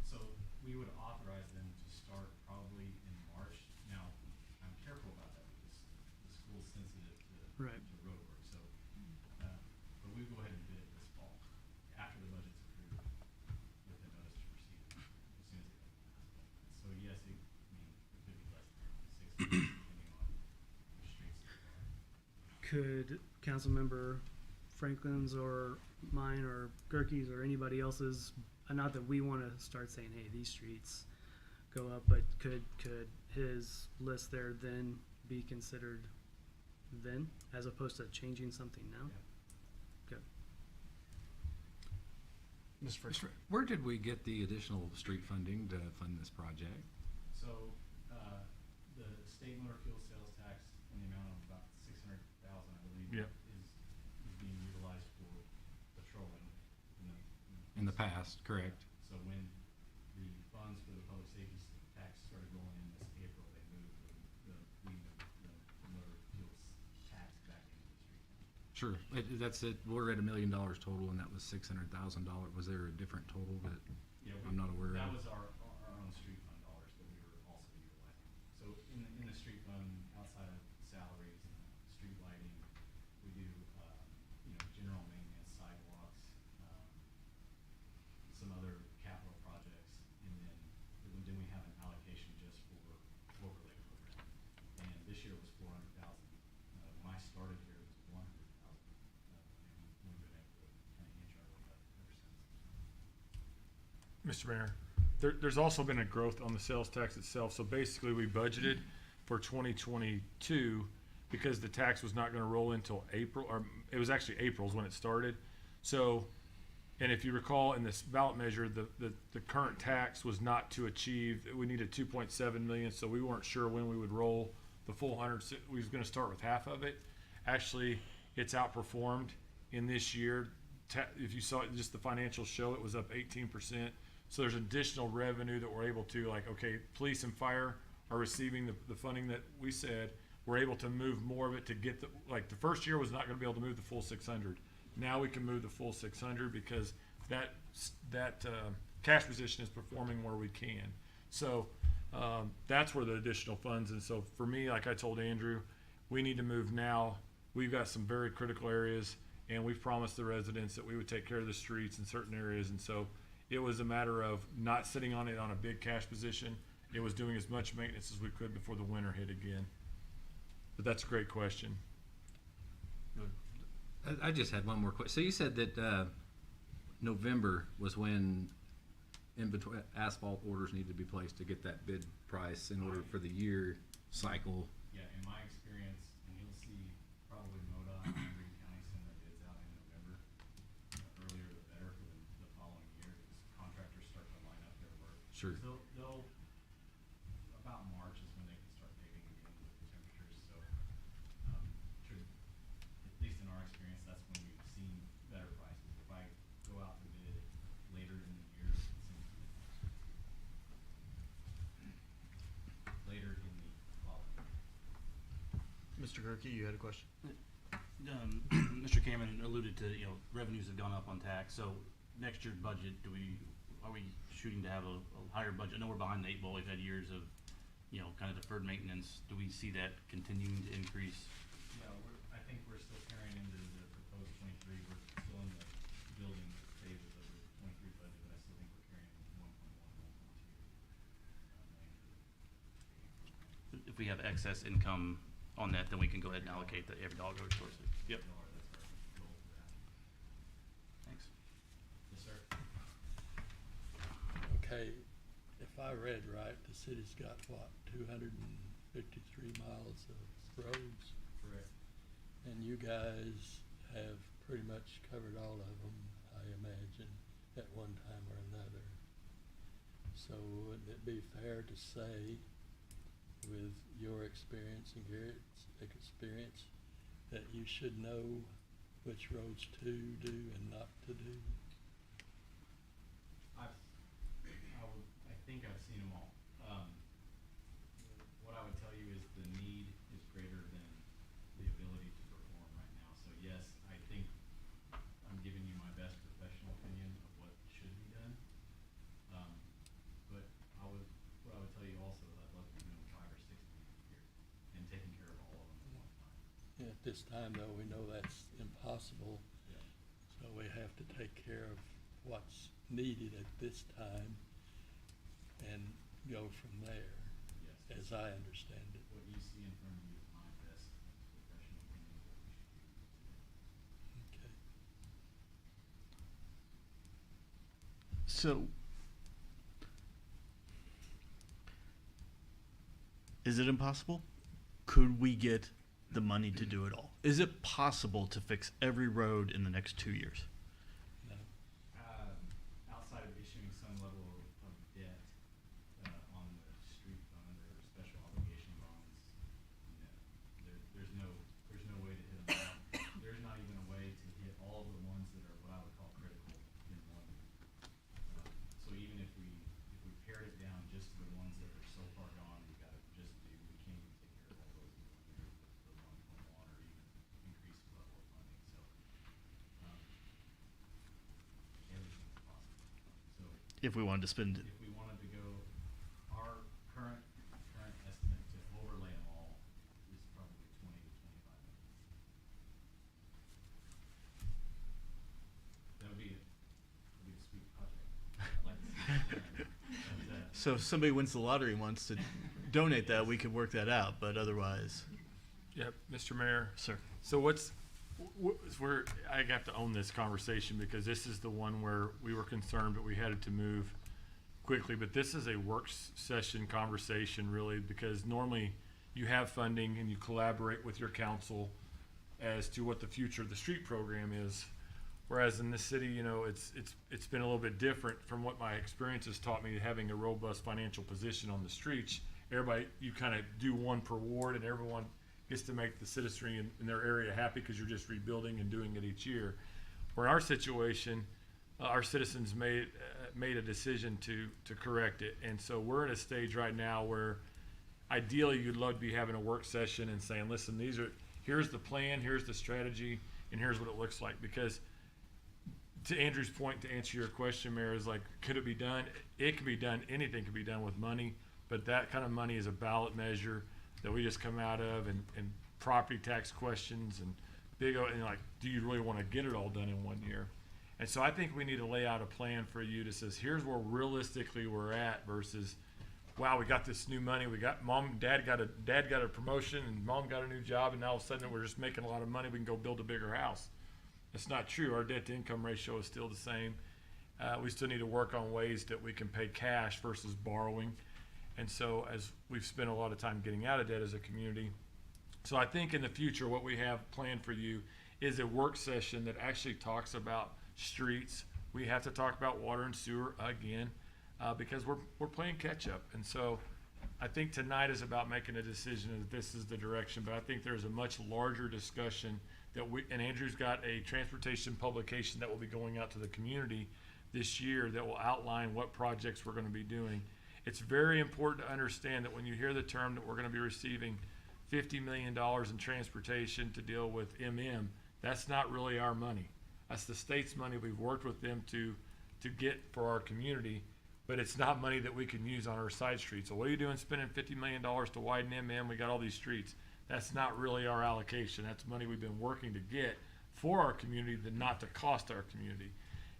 So we would authorize them to start probably in March. Now, I'm careful about that because the school's sensitive to road work. So, but we go ahead and bid it this fall after the budget's approved with the notice to proceed as soon as it goes. So yes, the could Councilmember Franklin's or mine or Gerke's or anybody else's, not that we want to start saying, hey, these streets go up, but could his list there then be considered then, as opposed to changing something now? Okay. Mr. Frisch. Where did we get the additional street funding to fund this project? So, the state motor fuel sales tax in the amount of about 600,000, I believe, Yep. is being utilized for patrolling In the past, correct? So when the funds for the public safety tax started rolling in this April, they moved the motor fuel tax back into the street fund. Sure, that's it, we're at $1 million total, and that was $600,000, was there a different total that Yeah, I'm not aware of? That was our own street fund dollars that we were also utilizing. So in the street fund, outside of salaries and street lighting, we do, general maintenance, sidewalks, some other capital projects, and then we have an allocation just for overlay program. And this year was 400,000. When I started here, it was 100,000. And we've been able to kind of inch our way up ever since. Mr. Mayor, there's also been a growth on the sales tax itself. So basically, we budgeted for 2022 because the tax was not going to roll until April, or it was actually April's when it started. So, and if you recall, in this ballot measure, the current tax was not to achieve. We needed 2.7 million, so we weren't sure when we would roll the full 100. We was going to start with half of it. Actually, it's outperformed in this year. If you saw it, just the financial show, it was up 18%. So there's additional revenue that we're able to, like, okay, police and fire are receiving the funding that we said. We're able to move more of it to get the first year was not going to be able to move the full 600. Now we can move the full 600 because that cash position is performing where we can. So that's where the additional funds. And so for me, like I told Andrew, we need to move now. We've got some very critical areas, and we've promised the residents that we would take care of the streets in certain areas. And so it was a matter of not sitting on it on a big cash position. It was doing as much maintenance as we could before the winter hit again. But that's a great question. I just had one more question. So you said that November was when asphalt orders needed to be placed to get that bid price in order for the year cycle. Yeah, in my experience, and you'll see probably MoDOT and Green County send their bids out in November. Earlier the better for the following year, because contractors start to line up their work. Sure. They'll about March is when they can start paving again with the temperatures. So, at least in our experience, that's when we've seen better prices. If I go out to bid later in the year, it seems to be later in the following year. Mr. Gerke, you had a question? Mr. Cameron alluded to, revenues have gone up on tax. So next year's budget, are we shooting to have a higher budget? I know we're behind the 8 ball. We've had years of, kind of deferred maintenance. Do we see that continuing to increase? Yeah, I think we're still carrying into the proposed 23. We're still in the building phases of the 23 budget, but I still think we're carrying 1.1, 1.2 million. If we have excess income on that, then we can go ahead and allocate every dollar goes towards it. Yep. Thanks. Yes, sir. Okay, if I read right, the city's got what, 253 miles of roads? Correct. And you guys have pretty much covered all of them, I imagine, at one time or another. So wouldn't it be fair to say, with your experience and Garrett's experience, that you should know which roads to do and not to do? I think I've seen them all. What I would tell you is the need is greater than the ability to perform right now. So yes, I think I'm giving you my best professional opinion of what should be done. But what I would tell you also is I'd love to be doing 5 or 6 a year and taking care of all of them at one time. At this time, though, we know that's impossible. Yeah. So we have to take care of what's needed at this time and go from there, Yes. as I understand it. What you see in front of you is my best professional opinion of what we should So, is it impossible? Could we get the money to do it all? Is it possible to fix every road in the next 2 years? Outside of issuing some level of debt on the street fund or special obligation bonds, there's no way to hit them all. There's not even a way to hit all the ones that are what I would call critical in one year. So even if we pared it down just to the ones that are so far gone, we can't even take care of all those in 1 year with the 1.1 or even increased level of funding. So everything's possible. So If we wanted to spend it. if we wanted to go, our current estimate to overlay them all is probably 20 to 25 million. That would be a sweet project. I'd like to see that. So if somebody wins the lottery and wants to donate that, we could work that out, but otherwise. Yep, Mr. Mayor. Sir. So where I have to own this conversation because this is the one where we were concerned, but we had to move quickly. But this is a work session conversation really, because normally you have funding and you collaborate with your council as to what the future of the street program is. Whereas in this city, you know, it's been a little bit different from what my experience has taught me, having a robust financial position on the streets. Everybody, you kind of do one per ward and everyone gets to make the citizenry in their area happy because you're just rebuilding and doing it each year. Where in our situation, our citizens made a decision to correct it. And so we're at a stage right now where ideally you'd love to be having a work session and saying, listen, here's the plan, here's the strategy, and here's what it looks like. Because to Andrew's point, to answer your question, Mayor, is like, could it be done? It can be done. Anything can be done with money, but that kind of money is a ballot measure that we just come out of, and property tax questions and and like, do you really want to get it all done in 1 year? And so I think we need to lay out a plan for you that says, here's where realistically we're at versus, wow, we got this new money. We got dad got a promotion and mom got a new job. And now all of a sudden we're just making a lot of money. We can go build a bigger house. That's not true. Our debt to income ratio is still the same. We still need to work on ways that we can pay cash versus borrowing. And so as we've spent a lot of time getting out of debt as a community. So I think in the future, what we have planned for you is a work session that actually talks about streets. We have to talk about water and sewer again, because we're playing catch up. And so I think tonight is about making a decision that this is the direction, but I think there's a much larger discussion and Andrew's got a transportation publication that will be going out to the community this year that will outline what projects we're going to be doing. It's very important to understand that when you hear the term that we're going to be receiving $50 million in transportation to deal with that's not really our money. That's the state's money. We've worked with them to get for our community, but it's not money that we can use on our side streets. So what are you doing spending $50 million to widen We got all these streets. That's not really our allocation. That's money we've been working to get for our community, not to cost our community.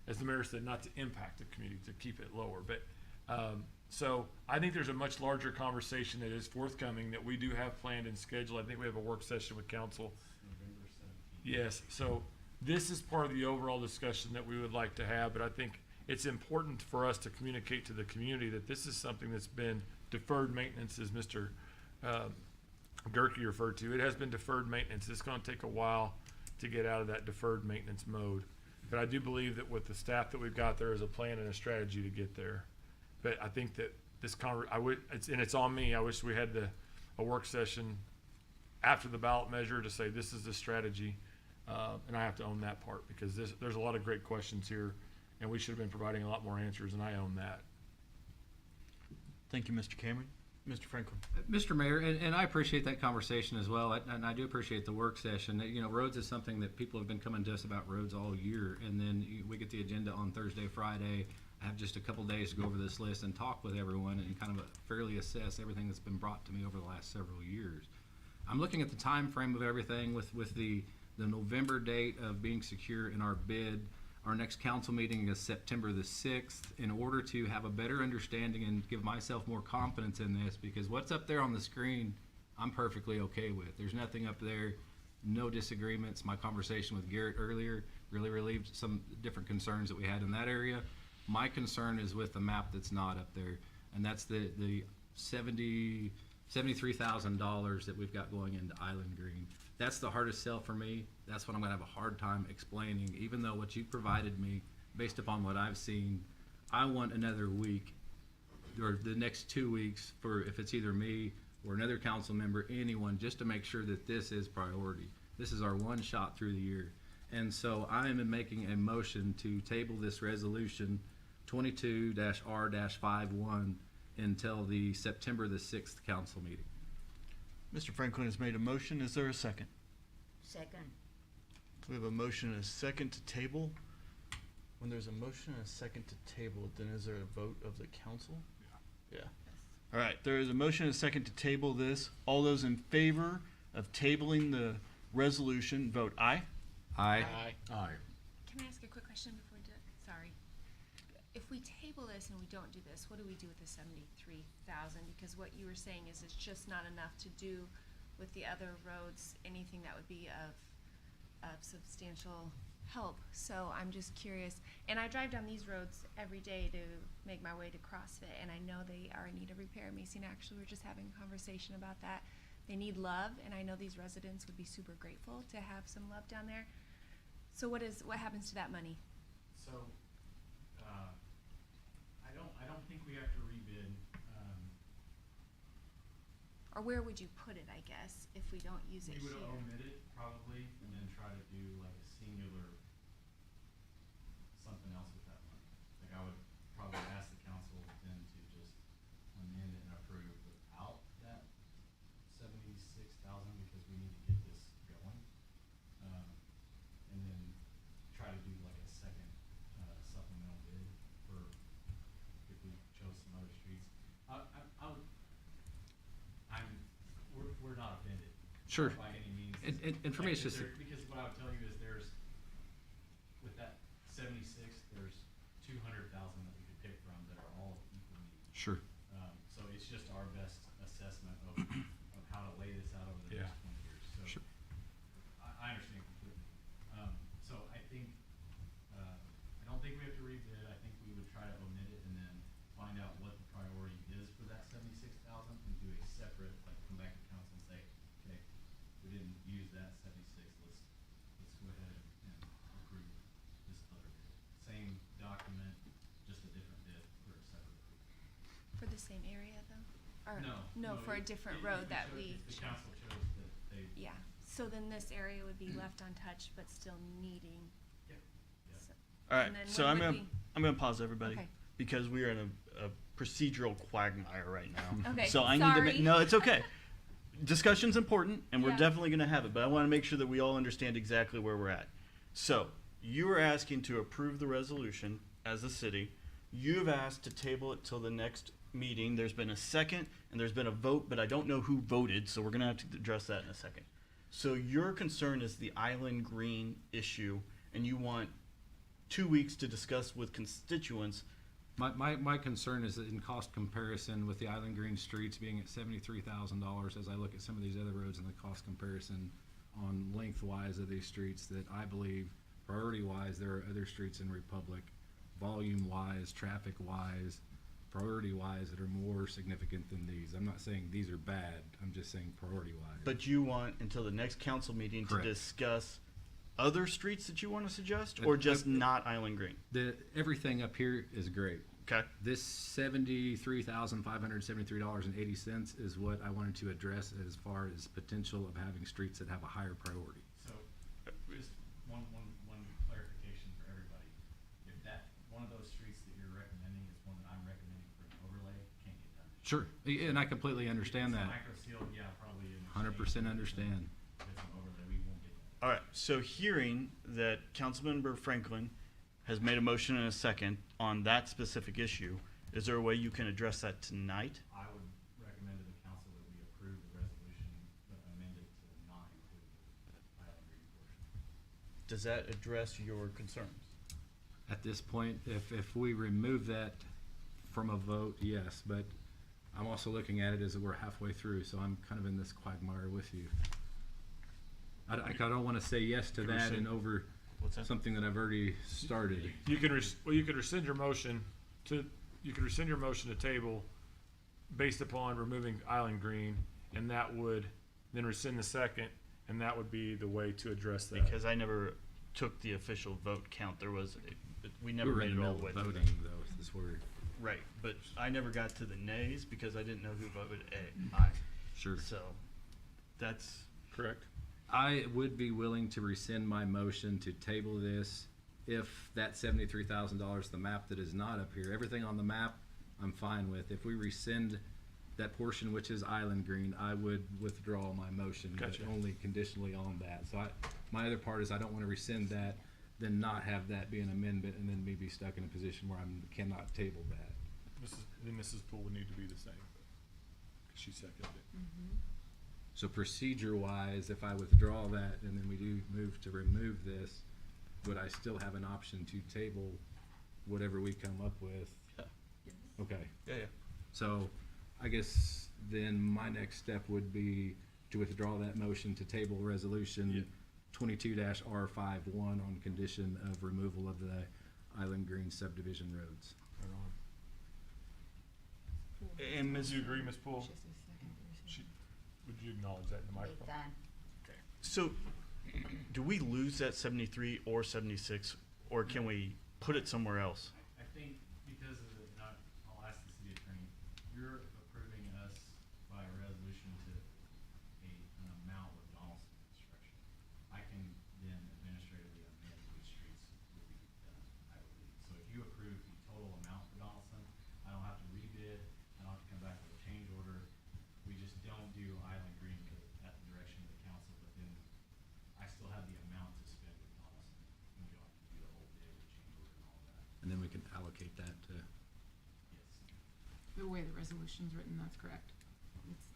As the mayor said, not to impact the community, to keep it lower. But so I think there's a much larger conversation that is forthcoming that we do have planned and scheduled. I think we have a work session with council. November 17th. Yes, so this is part of the overall discussion that we would like to have, but I think it's important for us to communicate to the community that this is something that's been deferred maintenance, as Mr. Gerke referred to. It has been deferred maintenance. It's going to take a while to get out of that deferred maintenance mode. But I do believe that with the staff that we've got, there is a plan and a strategy to get there. But I think that this it's on me. I wish we had a work session after the ballot measure to say this is the strategy, and I have to own that part because there's a lot of great questions here, and we should have been providing a lot more answers, and I own that. Thank you, Mr. Cameron. Mr. Franklin. Mr. Mayor, and I appreciate that conversation as well, and I do appreciate the work session. You know, roads is something that people have been coming to us about roads all year, and then we get the agenda on Thursday, Friday. I have just a couple days to go over this list and talk with everyone and kind of fairly assess everything that's been brought to me over the last several years. I'm looking at the time frame of everything with the November date of being secure in our bid. Our next council meeting is September the 6th. In order to have a better understanding and give myself more confidence in this, because what's up there on the screen, I'm perfectly okay with. There's nothing up there, no disagreements. My conversation with Garrett earlier really relieved some different concerns that we had in that area. My concern is with the map that's not up there, and that's the $73,000 that we've got going into Island Green. That's the hardest sell for me. That's what I'm gonna have a hard time explaining, even though what you provided me, based upon what I've seen, I want another week, or the next 2 weeks, for if it's either me or another council member, anyone, just to make sure that this is priority. This is our one shot through the year. And so I am making a motion to table this resolution 22-R-51 until the September the 6th council meeting. Mr. Franklin has made a motion. Is there a second? Second. We have a motion and a second to table. When there's a motion and a second to table, then is there a vote of the council? Yeah. All right, there is a motion and a second to table this. All those in favor of tabling the resolution, vote aye. Aye. Aye. Can I ask a quick question before we do it? Sorry. If we table this and we don't do this, what do we do with the 73,000? Because what you were saying is it's just not enough to do with the other roads, anything that would be of substantial help. So I'm just curious, and I drive down these roads every day to make my way to CrossFit, and I know they are in need of repair. Mason, actually, we were just having a conversation about that. They need love, and I know these residents would be super grateful to have some love down there. So what happens to that money? So, I don't think we have to rebid. Or where would you put it, I guess, if we don't use it We here? would omit it probably, and then try to do like a singular, something else with that money. Like I would probably ask the council then to just amend and approve without that 76,000 because we need to get this going. And then try to do like a second supplemental bid for if we chose some other streets. We're not offended. Sure. By any means. And for me, it's just, Because what I would tell you is there's, with that 76, there's 200,000 that we could pick from that are all equal needs. sure. So it's just our best assessment of how to lay this out over the Yeah. next 20 years. So Sure. I understand completely. So I think, I don't think we have to rebid. I think we would try to omit it and then find out what the priority is for that 76,000 and do a separate, like come back to council and say, okay, we didn't use that 76, let's go ahead and approve this other bid. Same document, just a different bid for a separate approval. For the same area, though? Or No, for a different road that we. If the council chose that they. Yeah, so then this area would be left untouched, but still needing. Yeah. So- All right, and then so when I'm would gonna, we- I'm gonna pause everybody. Okay. Because we are in a procedural quagmire right now. Okay, So I need to, sorry. no, it's okay. Discussion's important, and we're Yeah. definitely gonna have it, but I wanna make sure that we all understand exactly where we're at. So, you are asking to approve the resolution as a city. You've asked to table it till the next meeting. There's been a second, and there's been a vote, but I don't know who voted, so we're gonna have to address that in a second. So your concern is the Island Green issue, and you want 2 weeks to discuss with constituents. My concern is that in cost comparison with the Island Green streets being at $73,000, as I look at some of these other roads and the cost comparison on lengthwise of these streets, that I believe priority-wise, there are other streets in Republic, volume-wise, traffic-wise, priority-wise, that are more significant than these. I'm not saying these are bad, I'm just saying priority-wise. But you want until the next council meeting to Correct. discuss other streets that you want to suggest, or just not Island Green? Everything up here is great. Okay. This $73,573.80 is what I wanted to address as far as potential of having streets that have a higher priority. So, just one clarification for everybody. If that, one of those streets that you're recommending is one that I'm recommending for an overlay, can't get done. Sure, and I completely understand that. Micro seal, yeah, probably. 100% understand. If it's an overlay, we won't get that. All right, so hearing that Councilmember Franklin has made a motion and a second on that specific issue, is there a way you can address that tonight? I would recommend to the council that we approve the resolution, but amend it to not include the Island Green portion. Does that address your concerns? At this point, if we remove that from a vote, yes, but I'm also looking at it as we're halfway through, so I'm kind of in this quagmire with you. I don't want to say yes to that and What's that? something that I've already started. You can you could rescind your motion to table based upon removing Island Green, and that would then rescind the second, and that would be the way to address that. Because I never took the official vote count. There was, we never We were made in it the all the middle way of through. voting, though, is where, Right, but I never got to the nays because I didn't know who voted aye. sure. So, that's, Correct. I would be willing to rescind my motion to table this if that $73,000, the map that is not up here, everything on the map, I'm fine with. If we rescind that portion, which is Island Green, I would withdraw my motion, but Gotcha. only conditionally on that. So my other part is I don't want to rescind that, then not have that be an amendment, and then me be stuck in a position where I cannot table that. Mrs. Poole would need to be the same. 'Cause she seconded it. So procedure-wise, if I withdraw that and then we do move to remove this, would I still have an option to table whatever we come up with? Yeah. Okay, yeah. so I guess then my next step would be to withdraw that motion to table resolution 22-R51 on condition of removal of the Island Green subdivision roads. And Do you agree, Ms. Poole? Would you acknowledge that in the microphone? So, do we lose that 73 or 76, or can we put it somewhere else? I think because of the, I'll ask the city attorney, you're approving us by a resolution to an amount with Donaldson Construction. I can then administratively amend which streets will be done, I believe. So if you approve the total amount for Donaldson, I don't have to rebid, I don't have to come back with a change order. We just don't do Island Green at the direction of the council, but then I still have the amount to spend with Donaldson. And we don't have to do the whole bid with change order and all that. And then we can allocate that to, Yes. The way the resolution's written, that's correct. It's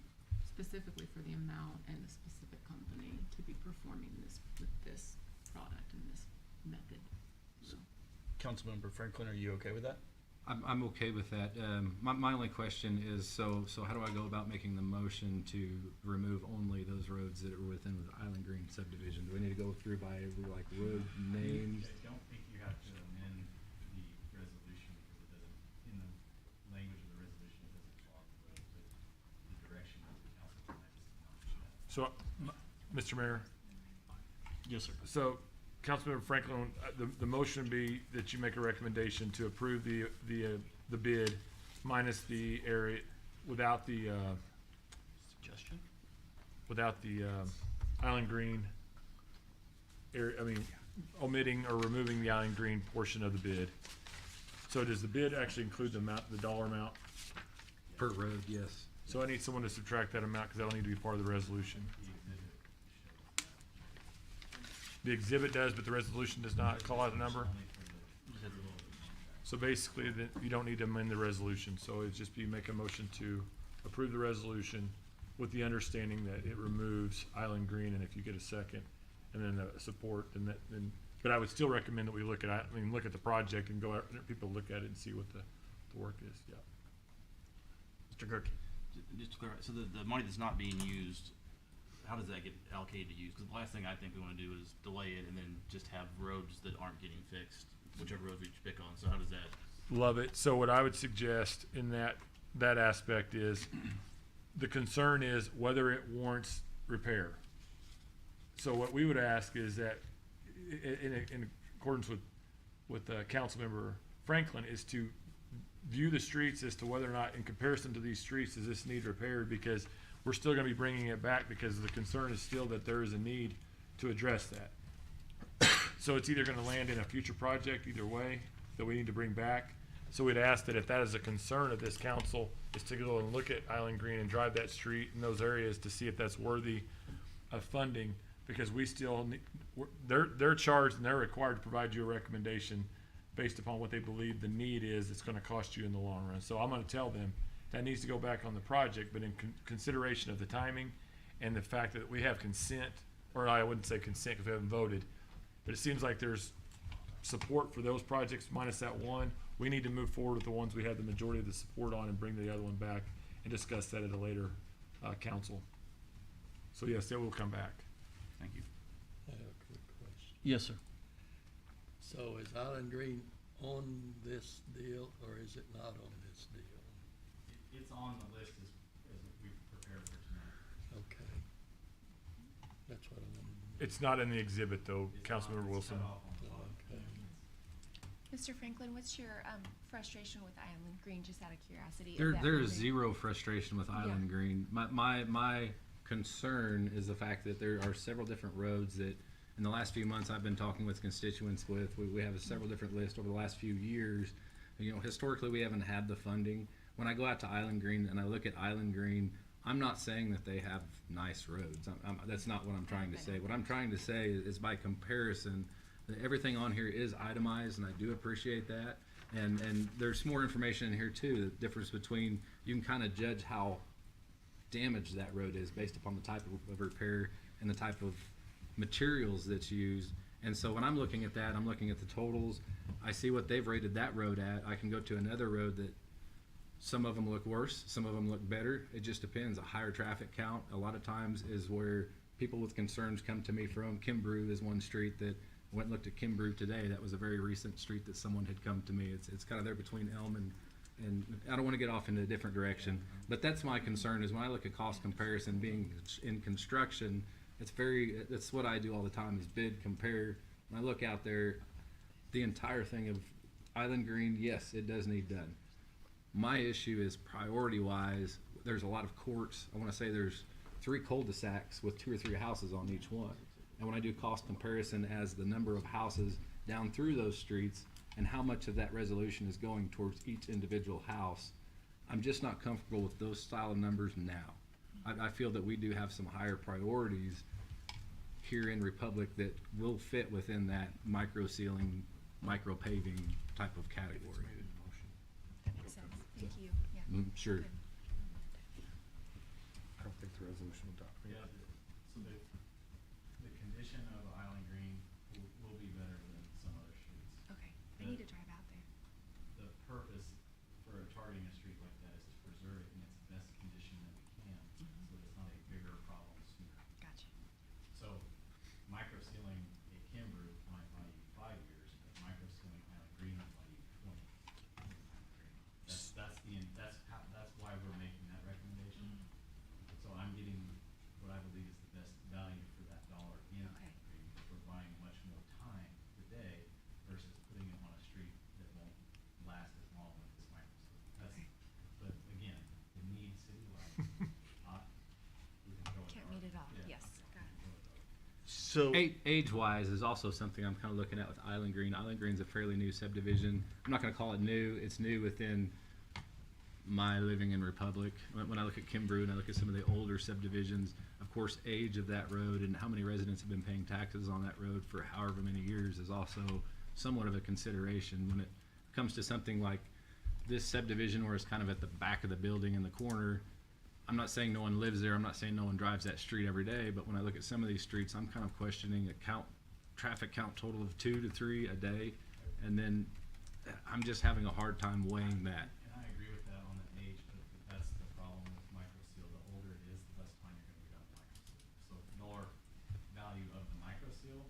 specifically for the amount and the specific company to be performing this, with this product and this method. So, Councilmember Franklin, are you okay with that? I'm okay with that. My only question is, so how do I go about making the motion to remove only those roads that are within the Island Green subdivision? Do we need to go through by like road names? I don't think you have to amend the resolution because it doesn't, in the language of the resolution, it doesn't talk about the direction of the council tonight is to accomplish that. So, Mr. Mayor, Yes, sir. so Councilmember Franklin, the motion would be that you make a recommendation to approve the bid minus the area, without the, Suggestion? without the, Island Green area, I mean, omitting or removing the Island Green portion of the bid. So does the bid actually include the amount, the dollar amount? Per road, yes. So I need someone to subtract that amount, cause that'll need to be part of the resolution. The exhibit does, but the resolution does not call out a number. So basically, that you don't need to amend the resolution, so it'd just be make a motion to approve the resolution with the understanding that it removes Island Green, and if you get a second, and then support, then, but I would still recommend that we look at, look at the project and go out, people look at it and see what the work is, yeah. Mr. Gerke? Just to clarify, so the money that's not being used, how does that get allocated to use? Because the last thing I think we want to do is delay it and then just have roads that aren't getting fixed, whichever roads we pick on. So how does that? Love it. So what I would suggest in that aspect is, the concern is whether it warrants repair. So what we would ask is that, in accordance with Councilmember Franklin, is to view the streets as to whether or not, in comparison to these streets, does this need repaired? Because we're still going to be bringing it back, because the concern is still that there is a need to address that. So it's either going to land in a future project, either way, that we need to bring back. So we'd ask that if that is a concern of this council, is to go and look at Island Green and drive that street in those areas to see if that's worthy of funding, because we still need, they're charged and they're required to provide you a recommendation based upon what they believe the need is. It's going to cost you in the long run. So I'm going to tell them that needs to go back on the project, but in consideration of the timing and the fact that we have consent, or I wouldn't say consent because we haven't voted, but it seems like there's support for those projects minus that one. We need to move forward with the ones we have the majority of the support on and bring the other one back and discuss that at a later council. So yes, it will come back. Thank you. I have a quick question. Yes, sir. So is Island Green on this deal, or is it not on this deal? It's on the list as we prepare for tonight. Okay. That's what I wanted to know. It's not in the exhibit though, Councilmember Wilson. Okay. Mr. Franklin, what's your frustration with Island Green, just out of curiosity? of that There is movement? zero frustration with Island Green. My concern is the fact that there are several different roads that, in the last few months, I've been talking with constituents with. We have several different lists over the last few years. You know, historically, we haven't had the funding. When I go out to Island Green and I look at Island Green, I'm not saying that they have nice roads. That's not what I'm trying to say. What I'm trying to say is by comparison, that everything on here is itemized, and I do appreciate that. And there's more information in here too. The difference between, you can kind of judge how damaged that road is based upon the type of repair and the type of materials that's used. And so when I'm looking at that, I'm looking at the totals. I see what they've rated that road at. I can go to another road that some of them look worse, some of them look better. It just depends. A higher traffic count a lot of times is where people with concerns come to me from. Kimbrough is one street that I went and looked at Kimbrough today. That was a very recent street that someone had come to me. It's kind of there between Elm and I don't want to get off into a different direction, but that's my concern is when I look at cost comparison being in construction, that's what I do all the time is bid, compare. When I look out there, the entire thing of Island Green, yes, it does need done. My issue is priority wise, there's a lot of courts. I want to say there's 3 cul-de-sacs with 2 or 3 houses on each one. And when I do cost comparison as the number of houses down through those streets and how much of that resolution is going towards each individual house, I'm just not comfortable with those style of numbers now. I feel that we do have some higher priorities here in Republic that will fit within that micro sealing, micro paving type of category. That makes sense. Thank you. Yeah. Sure. Good. I don't think the resolution will Yeah, so the condition of Island Green will be better than some other streets. Okay, I need to drive out there. The purpose for targeting a street like that is to preserve it in its best condition that we can, so that it's not a bigger problem sooner. Gotcha. So, micro sealing a Kimbrough might buy you 5 years, but micro sealing Island Green might buy you 20. That's why we're making that recommendation. So I'm getting what I believe is the best value for that dollar in Island Green. We're buying much more time today versus putting it on a street that won't last as long with this micro seal. But again, the need citywide, we can throw it. Can't meet it all. Yes, got it. So Age-wise is also something I'm kind of looking at with Island Green. Island Green's a fairly new subdivision. I'm not going to call it new. It's new within my living in Republic. When I look at Kimbrough and I look at some of the older subdivisions, of course, age of that road and how many residents have been paying taxes on that road for however many years is also somewhat of a consideration. When it comes to something like this subdivision where it's kind of at the back of the building in the corner, I'm not saying no one lives there. I'm not saying no one drives that street every day, but when I look at some of these streets, I'm kind of questioning a traffic count total of 2 to 3 a day, and then I'm just having a hard time weighing that. And I agree with that on the age, but that's the problem with micro seal. The older it is, the less time you're gonna be on micro seal. So the more value of the micro seal,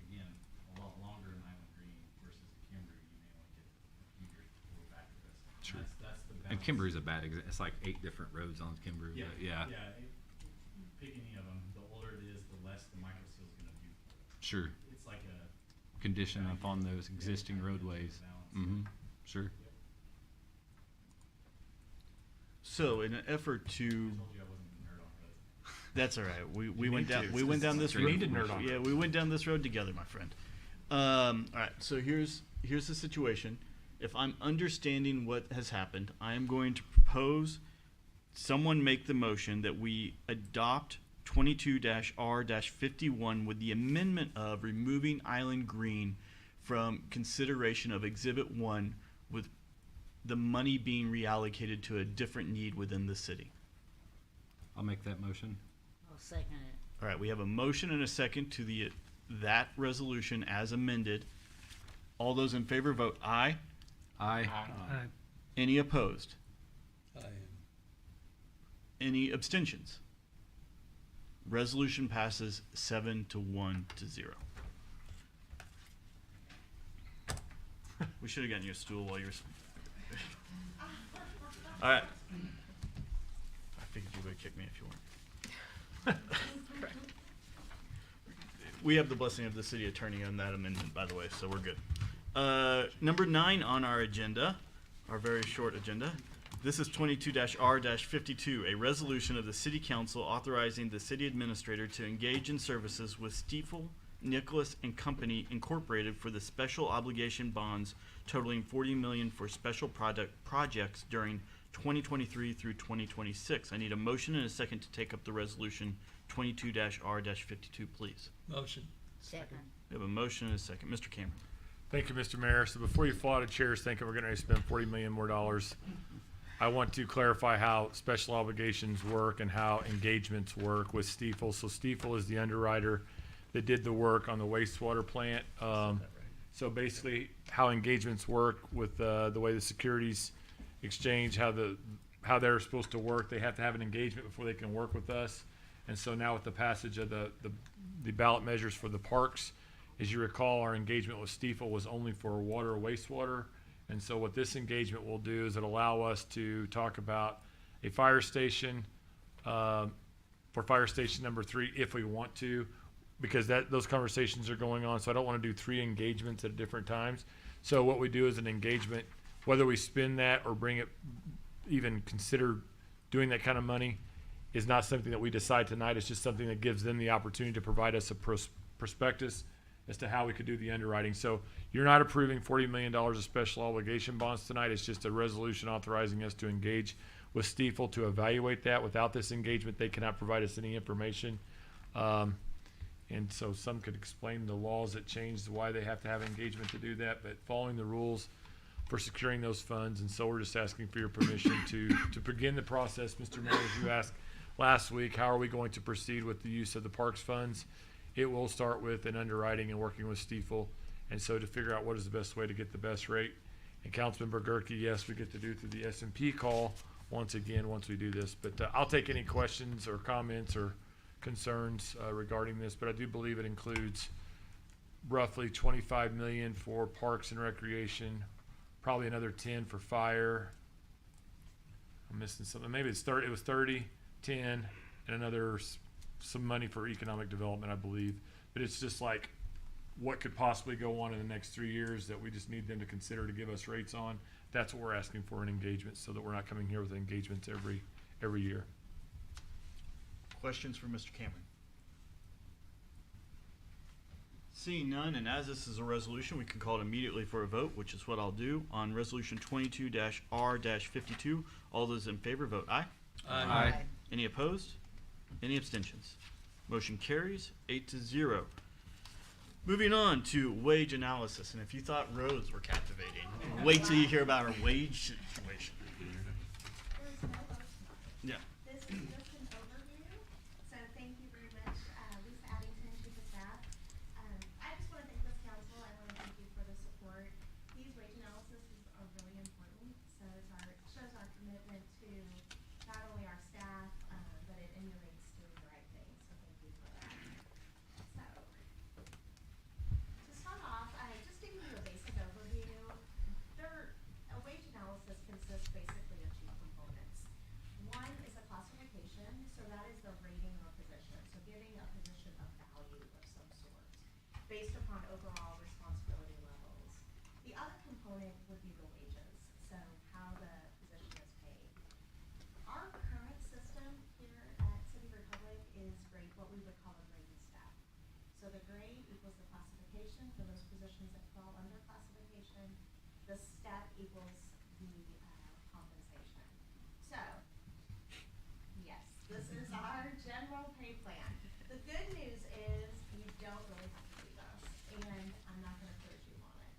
again, a lot longer in Island Green versus Kimbrough, you may only get a few years before we're back to this. Sure. That's the balance. And Kimbrough's a bad example. It's like 8 different roads on Kimbrough. Yeah, but yeah. Pick any of them, the older it is, the less the micro seal is gonna do for it. Sure. It's like a Condition upon those existing roadways. Sure. So in an effort to, told you I wasn't gonna nerd on roads. that's all right. We You went need down to. we went down this You road. need to nerd on Yeah, roads. we went down this road together, my friend. All right. So here's the situation. If I'm understanding what has happened, I am going to propose someone make the motion that we adopt 22-R-51 with the amendment of removing Island Green from consideration of Exhibit 1 with the money being reallocated to a different need within the city. I'll make that motion. I'll second it. All right, we have a motion and a second to that resolution as amended. All those in favor vote aye. Aye. Any opposed? I am. Any abstentions? Resolution passes 7-1-0. We should have gotten you a stool while you were. All right. I figured you would kick me if you weren't. We have the blessing of the city attorney on that amendment, by the way, so we're good. Number 9 on our agenda, our very short agenda. This is 22-R-52, a resolution of the City Council authorizing the city administrator to engage in services with Stiefel, Nicholas and Company Incorporated for the special obligation bonds totaling $40 million for special projects during 2023 through 2026. I need a motion and a second to take up the resolution 22-R-52, please. Motion. Second. We have a motion and a second. Mr. Cameron. Thank you, Mr. Mayor. So before you fall out of chairs thinking we're going to spend $40 million more, I want to clarify how special obligations work and how engagements work with Stiefel. So Stiefel is the underwriter that did the work on the wastewater plant. So basically, how engagements work with the way the securities exchange, how they're supposed to work. They have to have an engagement before they can work with us. And so now with the passage of the ballot measures for the parks, as you recall, our engagement with Stiefel was only for water or wastewater. And so what this engagement will do is it allow us to talk about a fire station for fire station number 3 if we want to, because those conversations are going on. So I don't want to do 3 engagements at different times. So what we do is an engagement, whether we spend that or bring it, even consider doing that kind of money, is not something that we decide tonight. It's just something that gives them the opportunity to provide us a prospectus as to how we could do the underwriting. So you're not approving $40 million of special obligation bonds tonight. It's just a resolution authorizing us to engage with Stiefel to evaluate that. Without this engagement, they cannot provide us any information. And so some could explain the laws that changed why they have to have engagement to do that, but following the rules for securing those funds. And so we're just asking for your permission to begin the process. Mr. Mayor, as you asked last week, how are we going to proceed with the use of the parks funds? It will start with an underwriting and working with Stiefel, and so to figure out what is the best way to get the best rate. And Councilmember Gerke, yes, we get to do through the S&P call once we do this. But I'll take any questions or comments or concerns regarding this. But I do believe it includes roughly $25 million for parks and recreation, probably another 10 for fire. I'm missing something. Maybe it's 30. It was 30, 10, and another some money for economic development, I believe. But it's just like what could possibly go on in the next 3 years that we just need them to consider to give us rates on. That's what we're asking for, an engagement, so that we're not coming here with engagements every year. Questions for Mr. Cameron? Seeing none, and as this is a resolution, we can call it immediately for a vote, which is what I'll do. On resolution 22-R-52, all those in favor vote aye. Aye. Any opposed? Any abstentions? Motion carries 8-0. Moving on to wage analysis, and if you thought roads were captivating, wait till you hear about our wage situation. Yeah. This is just an overview, so thank you very much, Lisa Addington, Chief of Staff. I just want to thank this council. I want to thank you for the support. These wage analyses are really important, so it shows our commitment to not only our staff, but it emulates doing the right thing, so thank you for that. So, to start off, just to give you a basic overview, a wage analysis consists basically of 2 components. One is a classification, so that is the rating of a position, so giving a position a value of some sort based upon overall responsibility levels. The other component would be the wages, so how the position is paid. Our current system here at City Republic is what we would call a grade and step. So the grade equals the classification for those positions that fall under classification. The step equals the compensation. So, yes, this is our general pay plan. The good news is you don't really have to do this, and I'm not going to quiz you on it.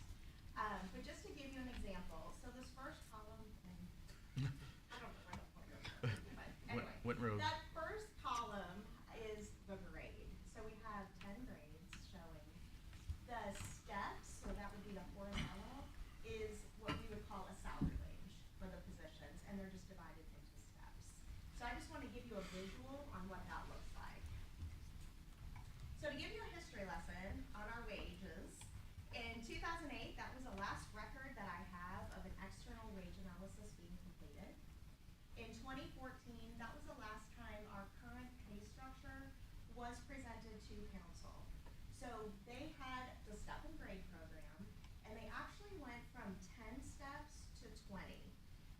But just to give you an example, so this first column, and I don't know where the pointer is, but anyway, What road? that first column is the grade. So we have 10 grades showing. The steps, so that would be the horizontal, is what we would call a salary range for the positions, and they're just divided into steps. So I just want to give you a visual on what that looks like. So to give you a history lesson on our wages, in 2008, that was the last record that In 2014, that was the last time our current pay structure was presented to council. So they had the step and grade program, and they actually went from 10 steps to 20.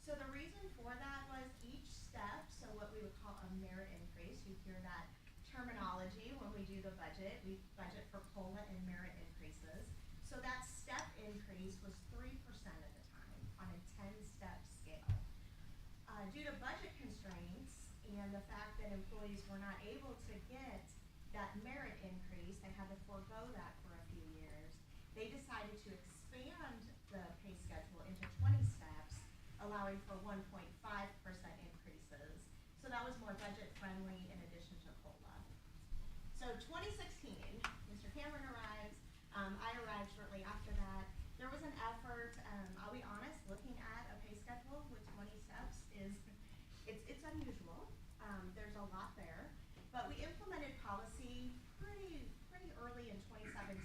So the reason for that was each step, so what we would call a merit increase, you hear that terminology when we do the budget. We budget for COLA and merit increases. So that step increase was 3% at the time on a 10-step scale. Due to budget constraints and the fact that employees were not able to get that merit increase, they had to forego that for a few years. They decided to expand the pay schedule into 20 steps, allowing for 1.5% increases. So that was more budget friendly in addition to COLA. So 2016, Mr. Cameron arrives. I arrived shortly after that. There was an effort, I'll be honest, looking at a pay schedule with 20 steps it's unusual. There's a lot there. But we implemented policy pretty early in 2017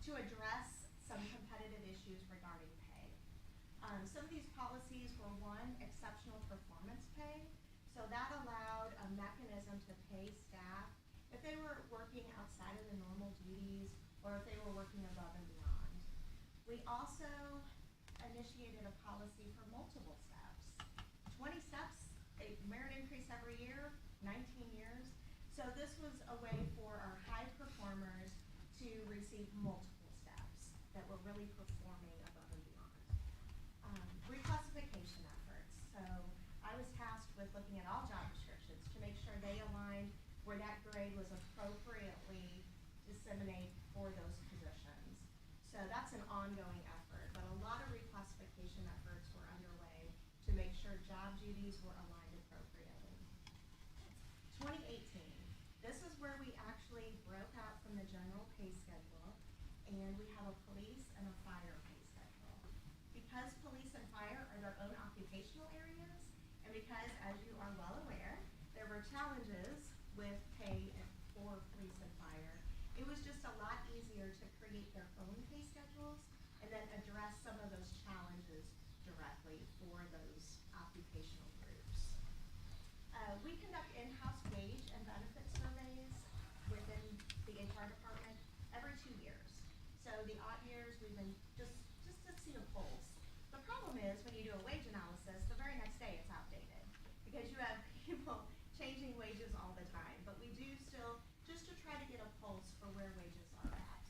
to address some competitive issues regarding pay. Some of these policies were, one, exceptional performance pay. So that allowed a mechanism to pay staff if they were working outside of the normal duties or if they were working above and beyond. We also initiated a policy for multiple steps. 20 steps, a merit increase every year, 19 years. So this was a way for our high performers to receive multiple steps that were really performing above and beyond. Reclassification efforts. So I was tasked with looking at all job descriptions to make sure they aligned where that grade was appropriately disseminated for those positions. So that's an ongoing effort, but a lot of reclassification efforts were underway to make sure job duties were aligned appropriately. 2018, this is where we actually broke out from the general pay schedule, and we have a police and a fire pay schedule. Because police and fire are their own occupational areas, and because, as you are well aware, there were challenges with pay for police and fire, it was just a lot easier to create their own pay schedules and then address some of those challenges directly for those occupational groups. We conduct in-house wage and benefit surveys within the HR department every 2 years. So the odd years we've been just to see a pulse. The problem is when you do a wage analysis, the very next day it's outdated because you have people changing wages all the time. But we do still, just to try to get a pulse for where wages are at.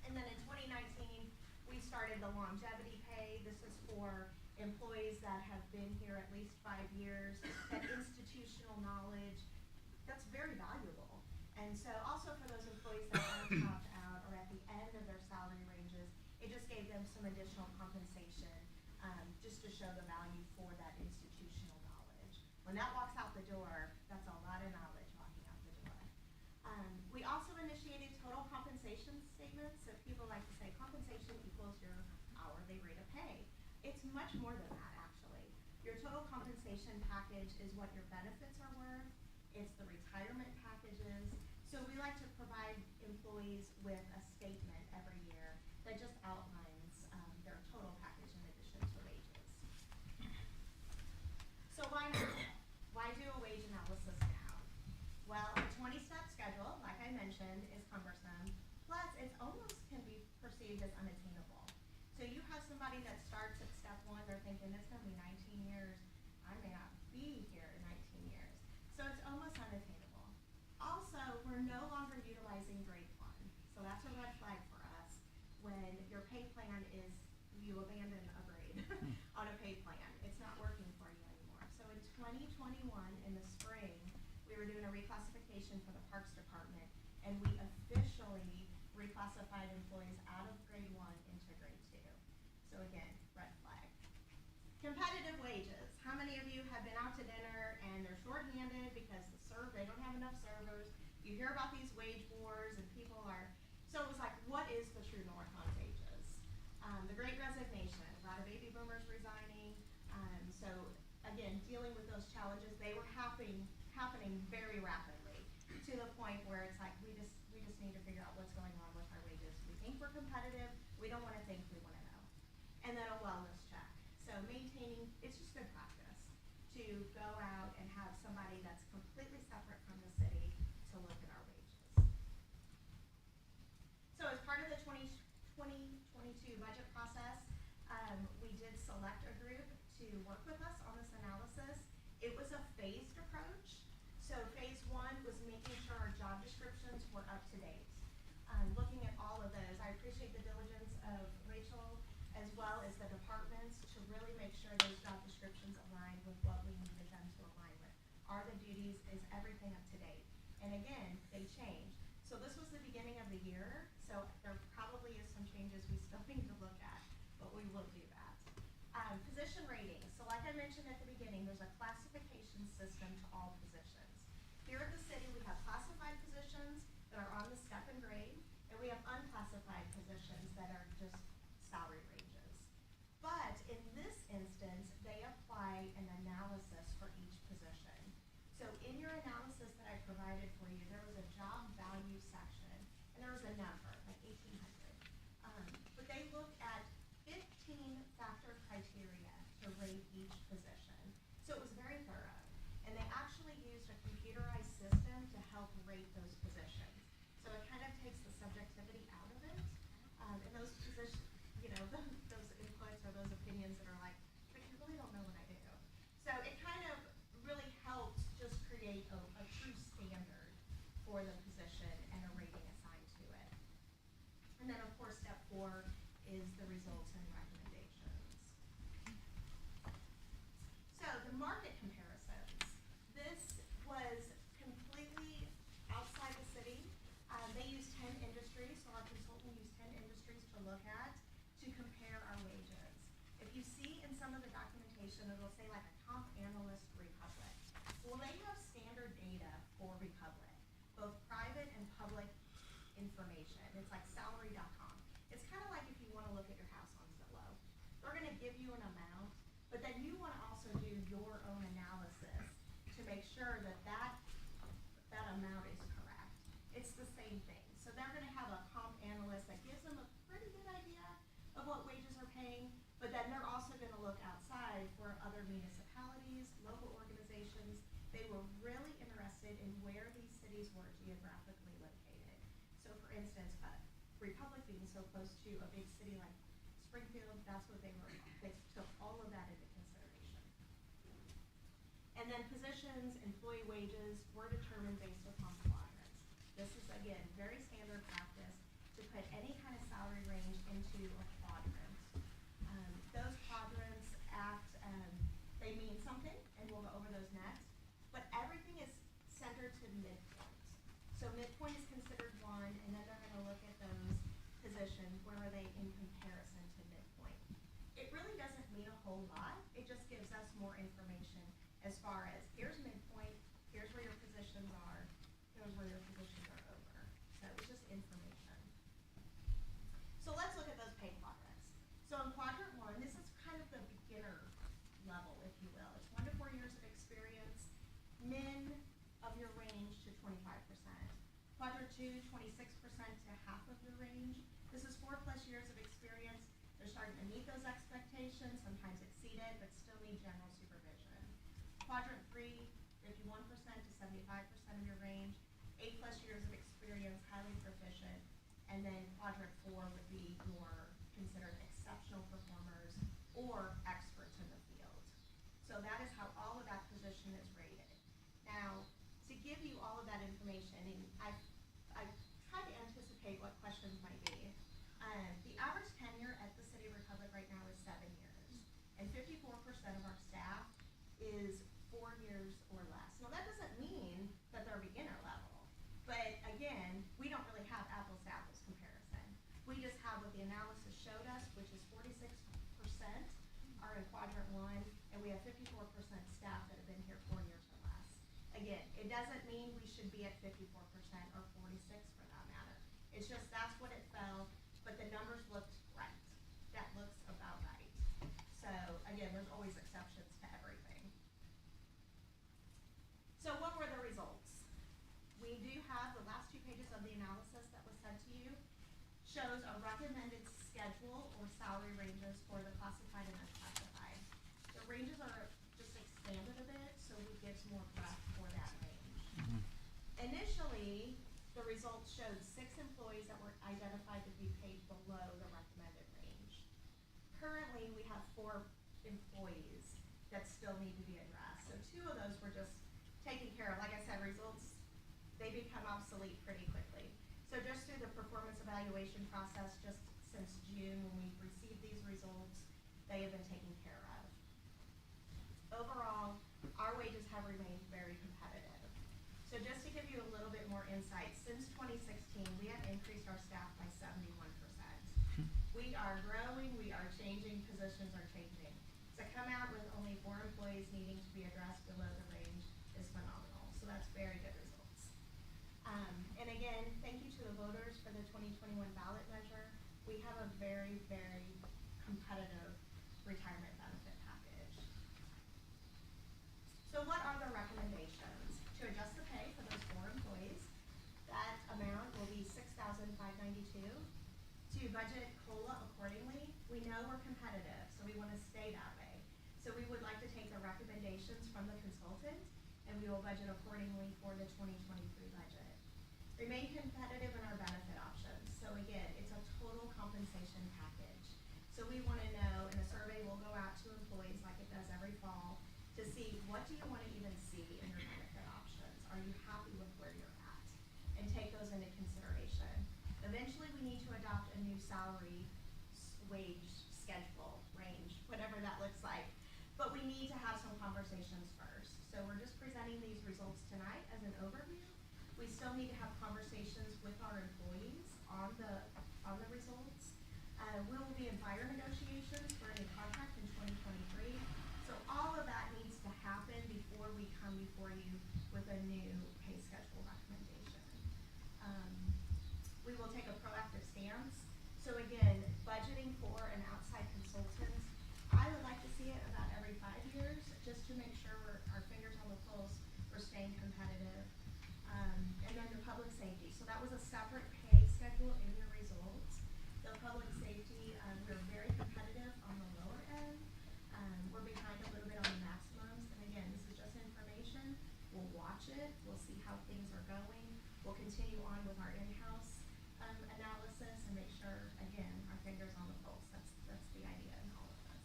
And then in 2019, we started the longevity pay. This is for employees that have been here at least 5 years, that institutional knowledge, that's very valuable. And so also for those employees that are topped out or at the end of their salary ranges, it just gave them some additional compensation just to show the value for that institutional knowledge. When that walks out the door, that's a lot of knowledge walking out the door. We also initiated total compensation statements. So people like to say compensation equals your hourly rate of pay. It's much more than that, actually. Your total compensation package is what your benefits are worth. It's the retirement packages. So we like to provide employees with a statement every year that just outlines their total package in addition to wages. So why now? Why do a wage analysis now? Well, a 20-step schedule, like I mentioned, is cumbersome. Plus, it almost can be perceived as unattainable. So you have somebody that starts at step 1, they're thinking it's going to be 19 years. I may not be here in 19 years. So it's almost unattainable. Also, we're no longer utilizing grade 1. So that's a red flag for us when your pay plan is, you abandon a grade on a pay plan. It's not working for you anymore. So in 2021, in the spring, we were doing a reclassification for the Parks Department, and we officially reclassified employees out of grade 1 into grade 2. So again, red flag. Competitive wages. How many of you have been out to dinner and they're shorthanded because they don't have enough servers? You hear about these wage wars and people are, so it was like, what is the true north on wages? The Great Resignation, a lot of baby boomers resigning. So again, dealing with those challenges, they were happening very rapidly to the point where it's like, we just need to figure out what's going on with our wages. We think we're competitive. We don't want to think, we want to know. And then a wellness check. So maintaining, it's just good practice. to go out and have somebody that's completely separate from the city to look at our wages. So as part of the 2022 budget process, we did select a group to work with us on this analysis. It was a phased approach. So phase one was making sure our job descriptions were up to date. Looking at all of those, I appreciate the diligence of Rachel as well as the departments to really make sure those job descriptions aligned with what we needed them to align with. Are the duties, is everything up to date? And again, they change. So this was the beginning of the year, so there probably is some changes we still need to look at, but we will do that. Position ratings. So like I mentioned at the beginning, there's a classification system to all positions. Here at the city, we have classified positions that are on the step and grade, and we have unclassified positions that are just salary ranges. But in this instance, they apply an analysis for each position. So in your analysis that I provided for you, there was a job value section, and there was a number, like 1,800. But they look at 15 factor criteria to rate each position. So it was very thorough. And they actually used a computerized system to help rate those positions. So it kind of takes the subjectivity out of it. And those positions, you know, those inputs or those opinions that are like, but you really don't know what I do. So it kind of really helped just create a true standard for the position and a rating assigned to it. And then of course, step 4 is the results and recommendations. So the market comparisons. This was completely outside the city. They used 10 industries, so our consultant used 10 industries to look at to compare our wages. If you see in some of the documentation, it'll say like a comp analyst Republic. Well, they have standard data for Republic, both private and public information. It's like salary.com. It's kind of like if you want to look at your house on Zillow. They're going to give you an amount, but then you want to also do your own analysis to make sure that that amount is correct. It's the same thing. So they're going to have a comp analyst that gives them a pretty good idea of what wages are paying, but then they're also going to look outside for other municipalities, local organizations. They were really interested in where these cities were geographically located. So for instance, Republic being so close to a big city like Springfield, that's what they took all of that into consideration. And then positions, employee wages were determined based upon quadrants. This is, again, very standard practice to put any kind of salary range into a quadrant. Those quadrants they mean something, and we'll go over those next, but everything is centered to midpoint. So midpoint is considered 1, and then they're going to look at those positions, where are they in comparison to midpoint. It really doesn't mean a whole lot. It just gives us more information as far as here's midpoint, here's where your positions are, here's where your positions are over. So it's just information. So let's look at those pay quadrants. So in quadrant 1, this is kind of the beginner level, if you will. It's 1 to 4 years of experience, min of your range to 25%. Quadrant 2, 26% to half of your range. This is 4+ years of experience. They're starting to meet those expectations, sometimes exceed it, but still need general supervision. Quadrant 3, 51% to 75% of your range, 8+ years of experience, highly proficient. And then quadrant 4 would be your considered exceptional performers or experts in the field. So that is how all of that position is rated. Now, to give you all of that information, and I've tried to anticipate what questions might be. The average tenure at the City of Republic right now is 7 years, and 54% of our staff is 4 years or less. Now that doesn't mean that they're beginner level, but again, we don't really have apples to apples comparison. We just have what the analysis showed us, which is 46% are in quadrant 1, and we have 54% staff that have been here 4 years or less. Again, it doesn't mean we should be at 54% or 46 for that matter. It's just that's what it fell, but the numbers looked right. That looks about right. So again, there's always exceptions to everything. So what were the results? We do have the last 2 pages of the analysis that was sent to you, shows a recommended schedule or salary ranges for the classified and unclassified. The ranges are just expanded a bit, so we get more breadth for that range. Initially, the results showed 6 employees that were identified to be paid below the recommended range. Currently, we have 4 employees that still need to be addressed. So 2 of those were just taken care of. Like I said, results, they become obsolete pretty quickly. So just through the performance evaluation process, just since June when we received these results, they have been taken care of. Overall, our wages have remained very competitive. So just to give you a little bit more insight, since 2016, we have increased our staff by 71%. We are growing, we are changing, positions are changing. To come out with only 4 employees needing to be addressed below the range is phenomenal. So that's very good results. And again, thank you to the voters for the 2021 ballot measure. We have a very, very competitive retirement benefit package. So what are the recommendations? To adjust the pay for those 4 employees, that amount will be $6,592. To budget COLA accordingly, we know we're competitive, so we want to stay that way. So we would like to take the recommendations from the consultant, and we will budget accordingly for the 2023 budget. Remain competitive in our benefit options. So again, it's a total compensation package. So we want to know, and a survey will go out to employees like it does every fall, to see what do you want to even see in your benefit options. Are you happy with where you're at? And take those into consideration. Eventually, we need to adopt a new salary wage schedule range, whatever that looks like. But we need to have some conversations first. So we're just presenting these results tonight as an overview. We still need to have conversations with our employees on the results. We will be in fire negotiations for a new contract in 2023. So all of that needs to happen before we come before you with a new pay schedule recommendation. We will take a proactive stance. So again, budgeting for an outside consultant, I would like to see it about every 5 years, just to make sure our fingers on the pulse, we're staying competitive. And then the public safety. So that was a separate pay schedule in your results. The public safety, we're very competitive on the lower end. We're behind a little bit on the maximums. And again, this is just information. We'll watch it. We'll see how things are going. We'll continue on with our in-house analysis and make sure, again, our fingers on the pulse. That's the idea in all of this.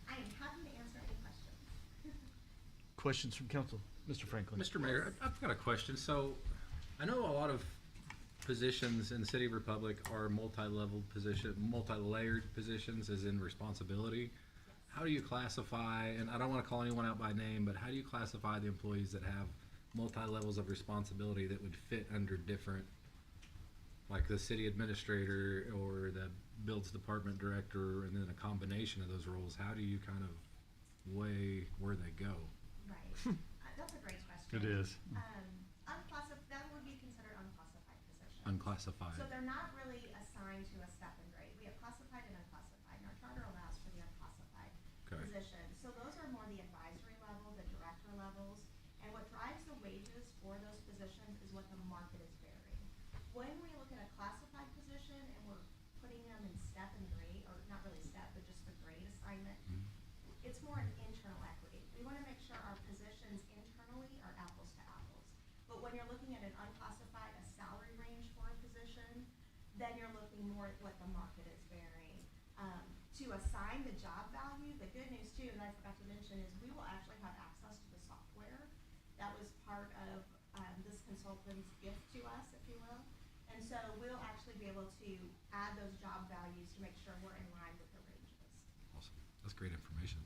I am happy to answer any questions. Questions from council? Mr. Franklin. Mr. Mayor, I've got a question. So I know a lot of positions in the City of Republic are multi-layered positions as in responsibility. How do you classify, and I don't want to call anyone out by name, but how do you classify the employees that have multi-levels of responsibility that would fit under different, like the city administrator or the builds department director, and then a combination of those roles? How do you kind of weigh where they go? Right. That's a great question. It is. That would be considered unclassified positions. Unclassified. So they're not really assigned to a step and grade. We have classified and unclassified, and our charter allows for the unclassified positions. So those are more the advisory level, the director levels, and what drives the wages for those positions is what the market is bearing. When we look at a classified position and we're putting them in step and grade, or not really step, but just the grade assignment, it's more an internal equity. We want to make sure our positions internally are apples to apples. But when you're looking at an unclassified, a salary range for a position, then you're looking more at what the market is bearing. To assign the job value, the good news too, and I forgot to mention, is we will actually have access to the software. That was part of this consultant's gift to us, if you will. And so we'll actually be able to add those job values to make sure we're in line with the ranges. Awesome. That's great information.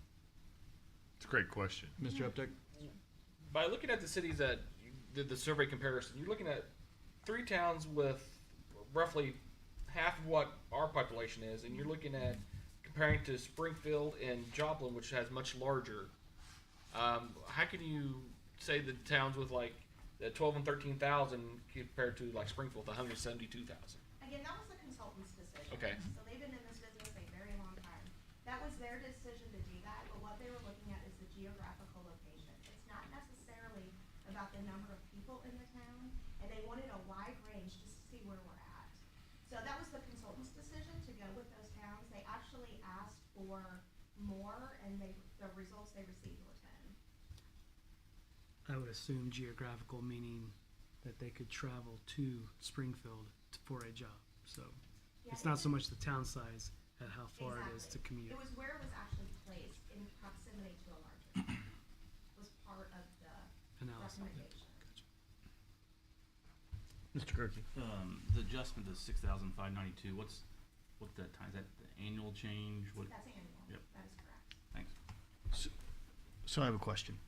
It's a great question. Mr. Updike? By looking at the cities that you did the survey comparison, you're looking at 3 towns with roughly half of what our population is, and you're looking at comparing to Springfield and Joplin, which has much larger. How can you say the towns with like the 12 and 13,000 compared to like Springfield, the 172,000? Again, that was the consultant's decision. Okay. So they've been in this business a very long time. That was their decision to do that, but what they were looking at is the geographical location. It's not necessarily about the number of people in the town, and they wanted a wide range just to see where we're at. So that was the consultant's decision to go with those towns. They actually asked for more, and the the results they received were 10. I would assume geographical, meaning that they could travel to Springfield for a job. So Yeah, it's not so much the town size at how far it is to Exactly. commute. It was where it was actually placed in proximity to a larger town was part of the Analysis. recommendation. Mr. Gerke. The adjustment to 6,592, what's that time? Is that the annual change? What? That's annual. Yep. That is correct. Thanks. So I have a question.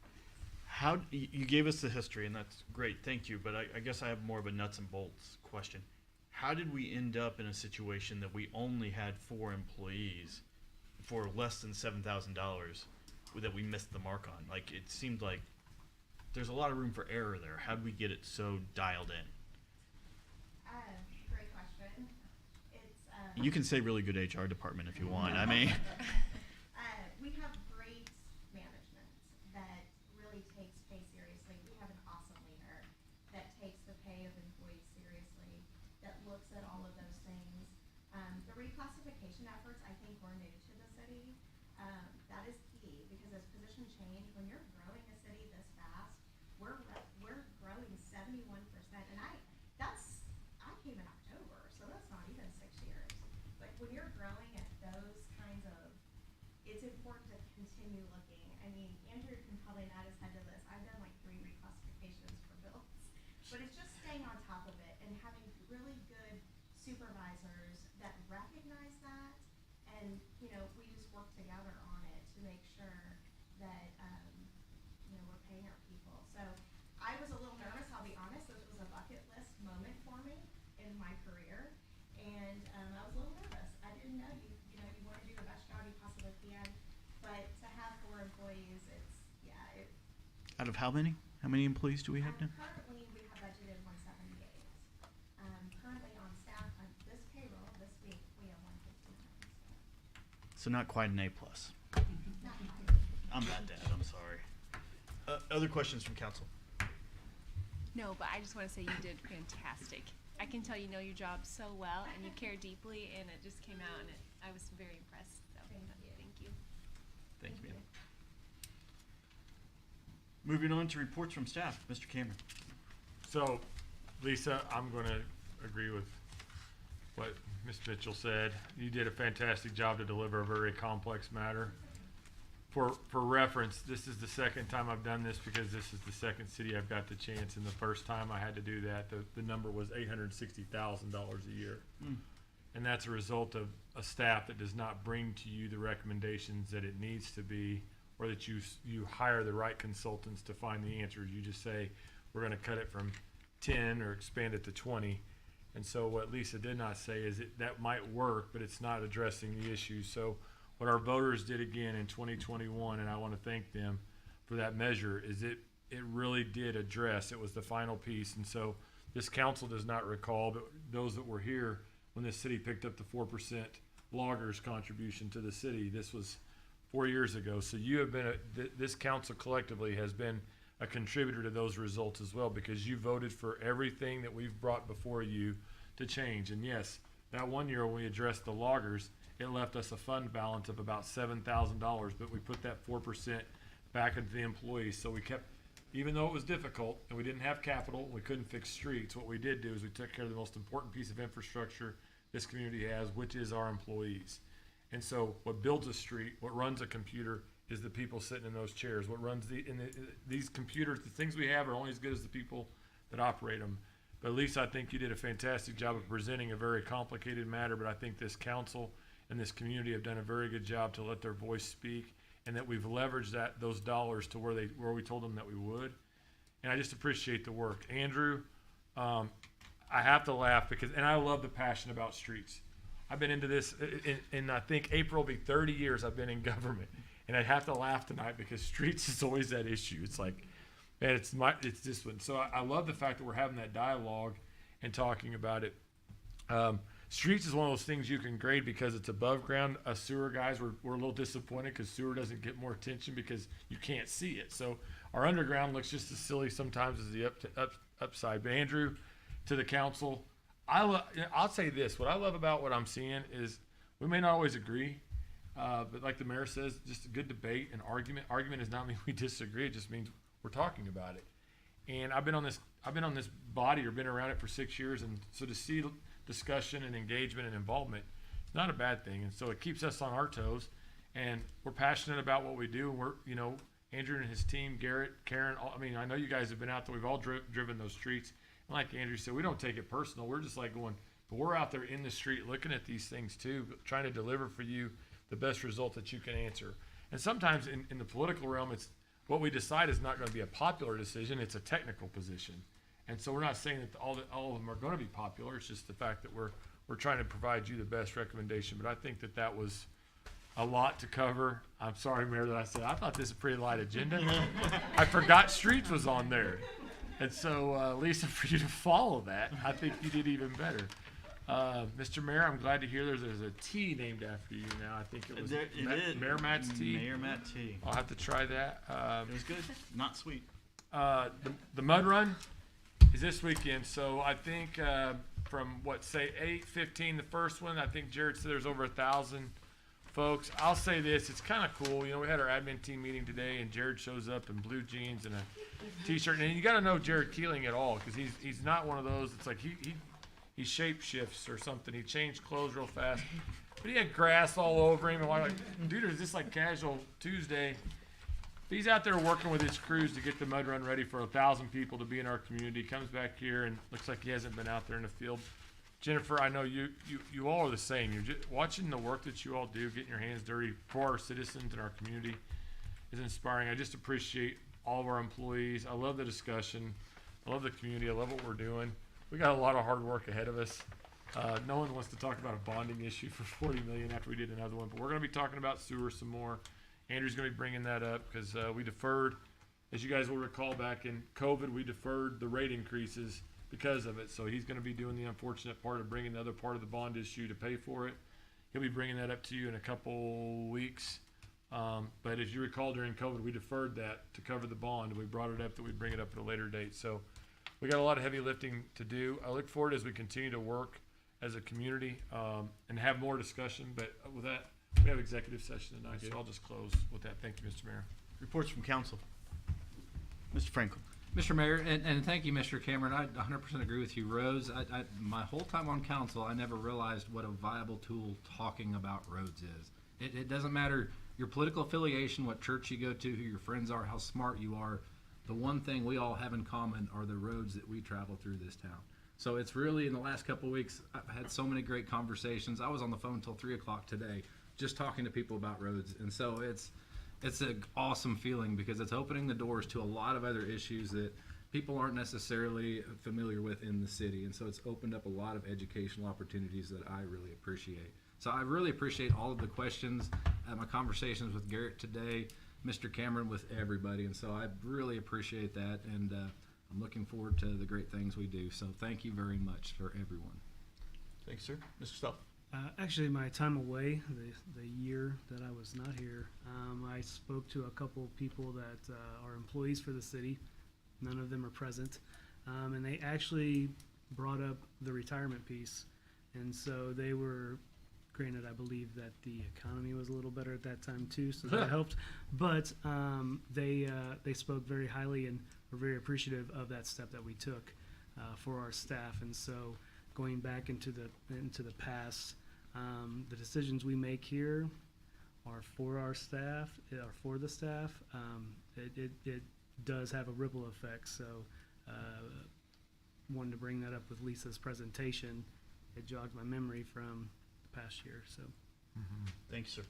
How, you gave us the history, and that's great, thank you, but I guess I have more of a nuts and bolts question. How did we end up in a situation that we only had 4 employees for less than $7,000 that we missed the mark on? Like, it seemed like there's a lot of room for error there. How did we get it so dialed in? Great question. It's, You can say really good HR department if you want. I mean, we have great management that really takes pay seriously. We have an awesome leader that takes the pay of employees seriously, that looks at all of those things. The reclassification efforts, I think, were new to the city. That is key, because as position change, when you're growing a city this fast, we're growing 71%, and I came in October, so that's not even 6 years. But when you're growing at those kinds of, it's important to continue looking. I mean, Andrew can probably nod his head to this. I've done like 3 reclassifications for bills, but it's just staying on top of it and having really good supervisors that recognize that, and we just work together on it to make sure that we're paying our people. So I was a little nervous, I'll be honest. This was a bucket list moment for me in my career, and I was a little nervous. I didn't know you want to do the best job you possibly can, but to have 4 employees, out of how many? How many employees do we have now? currently we have budgeted 178. Currently on staff on this payroll this week we have 159. So not quite an A+. Not quite. I'm that dad, I'm sorry. Other questions from council? No, but I just want to say you did fantastic. I can tell you know your job so well and you care deeply, and it just came out, and I was very impressed. So thank you. Thank you, ma'am. Moving on to reports from staff, Mr. Cameron. So, Lisa, I'm going to agree with what Ms. Mitchell said. You did a fantastic job to deliver a very complex matter. For reference, this is the second time I've done this, because this is the second city I've got the chance, and the first time I had to do that, the number was $860,000 a year. And that's a result of a staff that does not bring to you the recommendations that it needs to be, or that you hire the right consultants to find the answers. You just say, we're going to cut it from 10 or expand it to 20. And so what Lisa did not say is that might work, but it's not addressing the issue. So what our voters did again in 2021, and I want to thank them for that measure, is it really did address, it was the final piece. And so this council does not recall, but those that were here when the city picked up the 4% loggers contribution to the city, this was 4 years ago. So you have been, this council collectively has been a contributor to those results as well, because you voted for everything that we've brought before you to change. And yes, that 1 year when we addressed the loggers, it left us a fund balance of about $7,000, but we put that 4% back into the employees. So we kept, even though it was difficult and we didn't have capital, we couldn't fix streets, what we did do is we took care of the most important piece of infrastructure this community has, which is our employees. And so what builds a street, what runs a computer, is the people sitting in those chairs. What runs these computers, the things we have are only as good as the people that operate them. But at least I think you did a fantastic job of presenting a very complicated matter, but I think this council and this community have done a very good job to let their voice speak, and that we've leveraged those dollars to where we told them that we would. And I just appreciate the work. Andrew, I have to laugh and I love the passion about streets. I've been into this, in I think April will be 30 years I've been in government. And I have to laugh tonight because streets is always that issue. It's like, man, it's this one. So I love the fact that we're having that dialogue and talking about it. Streets is one of those things you can grade because it's above ground. Us sewer guys, we're a little disappointed because sewer doesn't get more attention because you can't see it. So our underground looks just as silly sometimes as the upside. But Andrew, to the council, I'll say this. What I love about what I'm seeing is we may not always agree, But like the mayor says, just a good debate and argument. Argument does not mean we disagree. It just means we're talking about it. And I've been on this body or been around it for 6 years. And so to see discussion and engagement and involvement, it's not a bad thing. And so it keeps us on our toes, and we're passionate about what we do. We're, Andrew and his team, Garrett, Karen, I know you guys have been out there. We've all driven those streets. And like Andrew said, we don't take it personal. We're just like going, but we're out there in the street looking at these things too, trying to deliver for you the best result that you can answer. And sometimes in the political realm, it's what we decide is not going to be a popular decision. It's a technical position. And so we're not saying that all of them are going to be popular. It's just the fact that we're trying to provide you the best recommendation. But I think that was a lot to cover. I'm sorry, Mayor, that I said, I thought this was a pretty light agenda. I forgot streets was on there. And so, Lisa, for you to follow that, I think you did even better. Mr. Mayor, I'm glad to hear there's a tea named after you now. I think it was Mayor Matt's tea. Mayor Matt tea. I'll have to try that. It was good. Not sweet. The mud run is this weekend. So I think from 8:15 the first one. I think Jared said there's over 1,000 folks. I'll say this: it's kind of cool. We had our admin team meeting today, and Jared shows up in blue jeans and a t-shirt. And you got to know Jared Keeling at all, because he's not one of those. It's like he shape shifts or something. He changed clothes real fast, but he had grass all over him. And I'm like, dude, is this like casual Tuesday? He's out there working with his crews to get the mud run ready for 1,000 people to be in our community. Comes back here and looks like he hasn't been out there in the field. Jennifer, I know you all are the same. You're just watching the work that you all do, getting your hands dirty for our citizens and our community is inspiring. I just appreciate all of our employees. I love the discussion. I love the community. I love what we're doing. We got a lot of hard work ahead of us. No one wants to talk about a bonding issue for $40 million after we did another one, but we're going to be talking about sewer some more. Andrew's going to be bringing that up because we deferred, as you guys will recall, back in COVID, we deferred the rate increases because of it. So he's going to be doing the unfortunate part of bringing the other part of the bond issue to pay for it. He'll be bringing that up to you in a couple weeks. But as you recall, during COVID, we deferred that to cover the bond. We brought it up that we'd bring it up at a later date. So we got a lot of heavy lifting to do. I look forward as we continue to work as a community and have more discussion. But with that, we have executive session tonight, so I'll just close with that. Thank you, Mr. Mayor. Reports from council. Mr. Franklin. Mr. Mayor, and thank you, Mr. Cameron. I 100% agree with you. Roads, my whole time on council, I never realized what a viable tool talking about roads is. It doesn't matter your political affiliation, what church you go to, who your friends are, how smart you are. The one thing we all have in common are the roads that we travel through this town. So it's really, in the last couple of weeks, I've had so many great conversations. I was on the phone until 3 o'clock today just talking to people about roads. And so it's an awesome feeling because it's opening the doors to a lot of other issues that people aren't necessarily familiar with in the city. And so it's opened up a lot of educational opportunities that I really appreciate. So I really appreciate all of the questions, my conversations with Garrett today, Mr. Cameron, with everybody. And so I really appreciate that. And I'm looking forward to the great things we do. So thank you very much for everyone. Thanks, sir. Mr. Stuff. Actually, my time away, the year that I was not here, I spoke to a couple people that are employees for the city. None of them are present. And they actually brought up the retirement piece. And so they were, granted, I believe that the economy was a little better at that time too, so that helped. But they spoke very highly and were very appreciative of that step that we took for our staff. And so going back into the past, the decisions we make here are for our staff, are for the staff. It does have a ripple effect. So wanted to bring that up with Lisa's presentation. It jogged my memory from the past year. So Thanks, sir.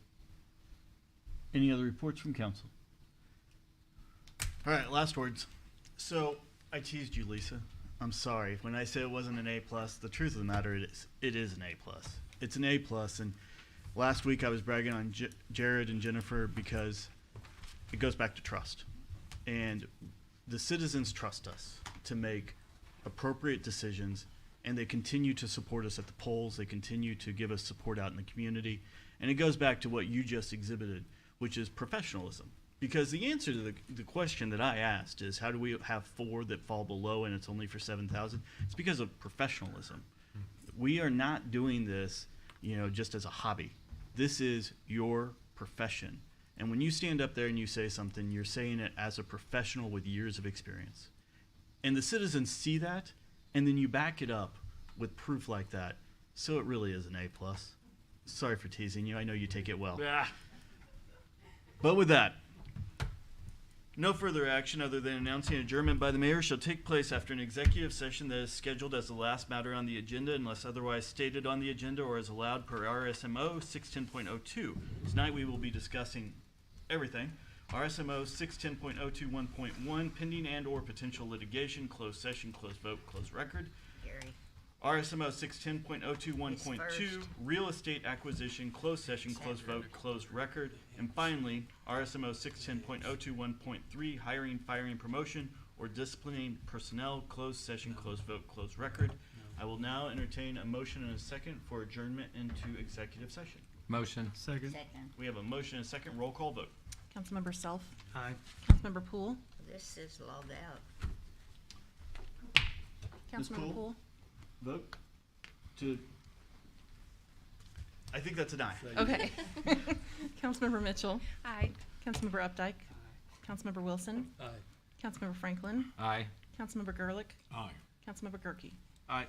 Any other reports from council? All right, last words. So I teased you, Lisa. I'm sorry. When I said it wasn't an A+, the truth of the matter is it is an A+. It's an A+, and last week I was bragging on Jared and Jennifer because it goes back to trust. And the citizens trust us to make appropriate decisions, and they continue to support us at the polls. They continue to give us support out in the community. And it goes back to what you just exhibited, which is professionalism. Because the answer to the question that I asked is, how do we have 4 that fall below and it's only for 7,000? It's because of professionalism. We are not doing this, just as a hobby. This is your profession. And when you stand up there and you say something, you're saying it as a professional with years of experience. And the citizens see that, and then you back it up with proof like that. So it really is an A+. Sorry for teasing you. I know you take it well. But with that, no further action other than announcing adjournment by the mayor shall take place after an executive session that is scheduled as the last matter on the agenda unless otherwise stated on the agenda or as allowed per RSMO 610.02. Tonight we will be discussing everything. RSMO 610.021.1, pending and or potential litigation, closed session, closed vote, closed record. Gary. RSMO 610.021.2, real estate acquisition, closed session, closed vote, closed record. And finally, RSMO 610.021.3, hiring, firing, promotion, or disciplining personnel, closed session, closed vote, closed record. I will now entertain a motion and a second for adjournment into executive session. Motion. Second. We have a motion and a second. Roll call vote. Councilmember Self, Aye. Councilmember Poole, This is logged out. Ms. Councilmember Poole? Poole, Vote to, I think that's an aye. okay. Councilmember Mitchell, Aye. Councilmember Updike, Councilmember Wilson, Aye. Councilmember Franklin, Aye. Councilmember Gerlich, Aye. Councilmember Gerke. Aye.